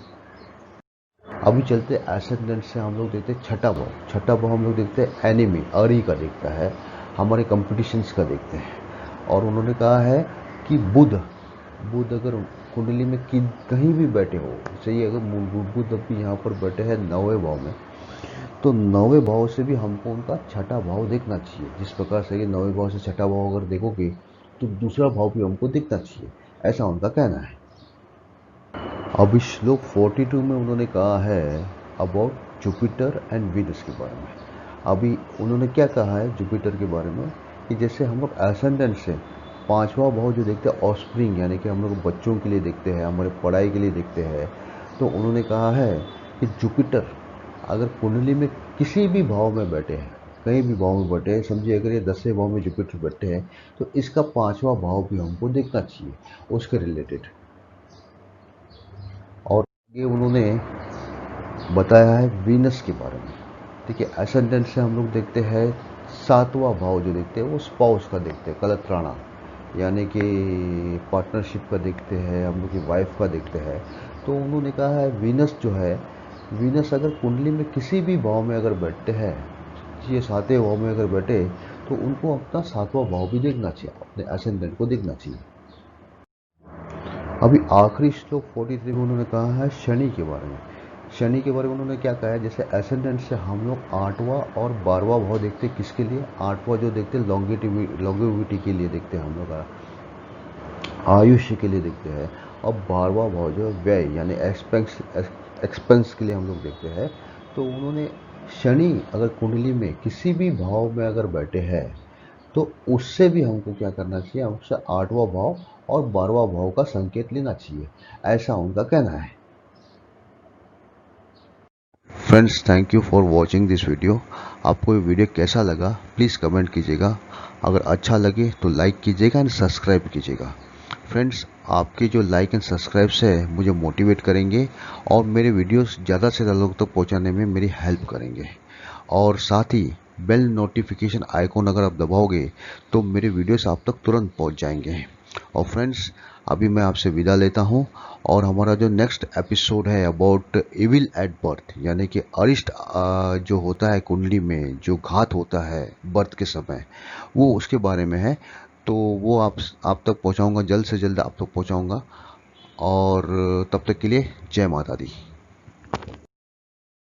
अभी चलते एसेंडेंट से हम लोग देखते हैं छठा भाव। छठा भाव हम लोग देखते हैं एनिमी, अरी का देखता है, हमारे कंपटीशंस का देखते हैं। और उन्होंने कहा है कि बुध अगर कुंडली में कहीं भी बैठे हो, चाहिए अगर बुध अभी यहाँ पर बैठे हैं 9वें भाव में, तो 9वें भाव से भी हमको उनका छठा भाव देखना चाहिए। जिस प्रकार से ये 9वें भाव से छठा भाव अगर देखोगे तो दूसरा भाव भी हमको देखना चाहिए, ऐसा उनका कहना है। अभी श्लोक 42 में उन्होंने कहा है अबाउट जुपिटर एंड वीनस के बारे में। अभी उन्होंने क्या कहा है जुपिटर के बारे में कि जैसे हम लोग एसेंडेंट से पांचवा भाव जो देखते हैं ऑफस्प्रिंग, यानी कि हम लोग बच्चों के लिए देखते हैं, हमारे पढ़ाई के लिए देखते हैं, तो उन्होंने कहा है कि जुपिटर अगर कुंडली में किसी भी भाव में बैठे हैं, कहीं भी भाव में बैठे हैं, समझिए अगर ये 10वें भाव में जुपिटर बैठे हैं, तो इसका पांचवा भाव भी हमको देखना चाहिए उसके रिलेटेड। और ये उन्होंने बताया है वीनस के बारे में। ठीक है, एसेंडेंट से हम लोग देखते हैं सातवां भाव जो देखते हैं वो स्पाउस का देखते हैं, कलत्राणा, यानी कि पार्टनरशिप का देखते हैं, हम लोग की वाइफ का देखते हैं। तो उन्होंने कहा है वीनस जो है, वीनस अगर कुंडली में किसी भी भाव में अगर बैठते हैं, ये सातवें भाव में अगर बैठे, तो उनको अपना सातवां भाव भी देखना चाहिए, अपने एसेंडेंट को देखना चाहिए। अभी आखिरी श्लोक 43 में उन्होंने कहा है शनि के बारे में। शनि के बारे में उन्होंने क्या कहा है, जैसे एसेंडेंट से हम लोग 8वां और 12वां भाव देखते हैं, किसके लिए? 8वां जो देखते हैं लॉन्गेविटी के लिए देखते हैं, हम लोग आयुष्य के लिए देखते हैं, और 12वां भाव जो है व्यय यानी एक्सपेंस के लिए हम लोग देखते हैं। तो उन्होंने शनि अगर कुंडली में किसी भी भाव में अगर बैठे हैं, तो उससे भी हमको क्या करना चाहिए, हमसे 8वां भाव और 12वां भाव का संकेत लेना चाहिए, ऐसा उनका कहना है। Friends, thank you for watching this video. आपको ये वीडियो कैसा लगा प्लीज़ कमेंट कीजिएगा। अगर अच्छा लगे तो लाइक कीजिएगा एंड सब्सक्राइब कीजिएगा। फ्रेंड्स, आपके जो लाइक एंड सब्सक्राइब से मुझे मोटिवेट करेंगे और मेरे वीडियोस ज़्यादा से ज़्यादा लोग तक पहुंचाने में मेरी हेल्प करेंगे। और साथ ही बेल नोटिफिकेशन आइकॉन अगर आप दबाओगे तो मेरे वीडियोस आप तक तुरंत पहुंच जाएंगे। और फ्रेंड्स, अभी मैं आपसे विदा लेता हूं, और हमारा जो नेक्स्ट एपिसोड है अबाउट इविल एट बर्थ, यानी कि अरिष्ट जो होता है कुंडली में, जो घात होता है बर्थ के समय, वो उसके बारे में है। तो वो आप तक पहुंचाऊंगा, जल्द से जल्द आप तक पहुंचाऊंगा। और तब तक के लिए जय माता दी।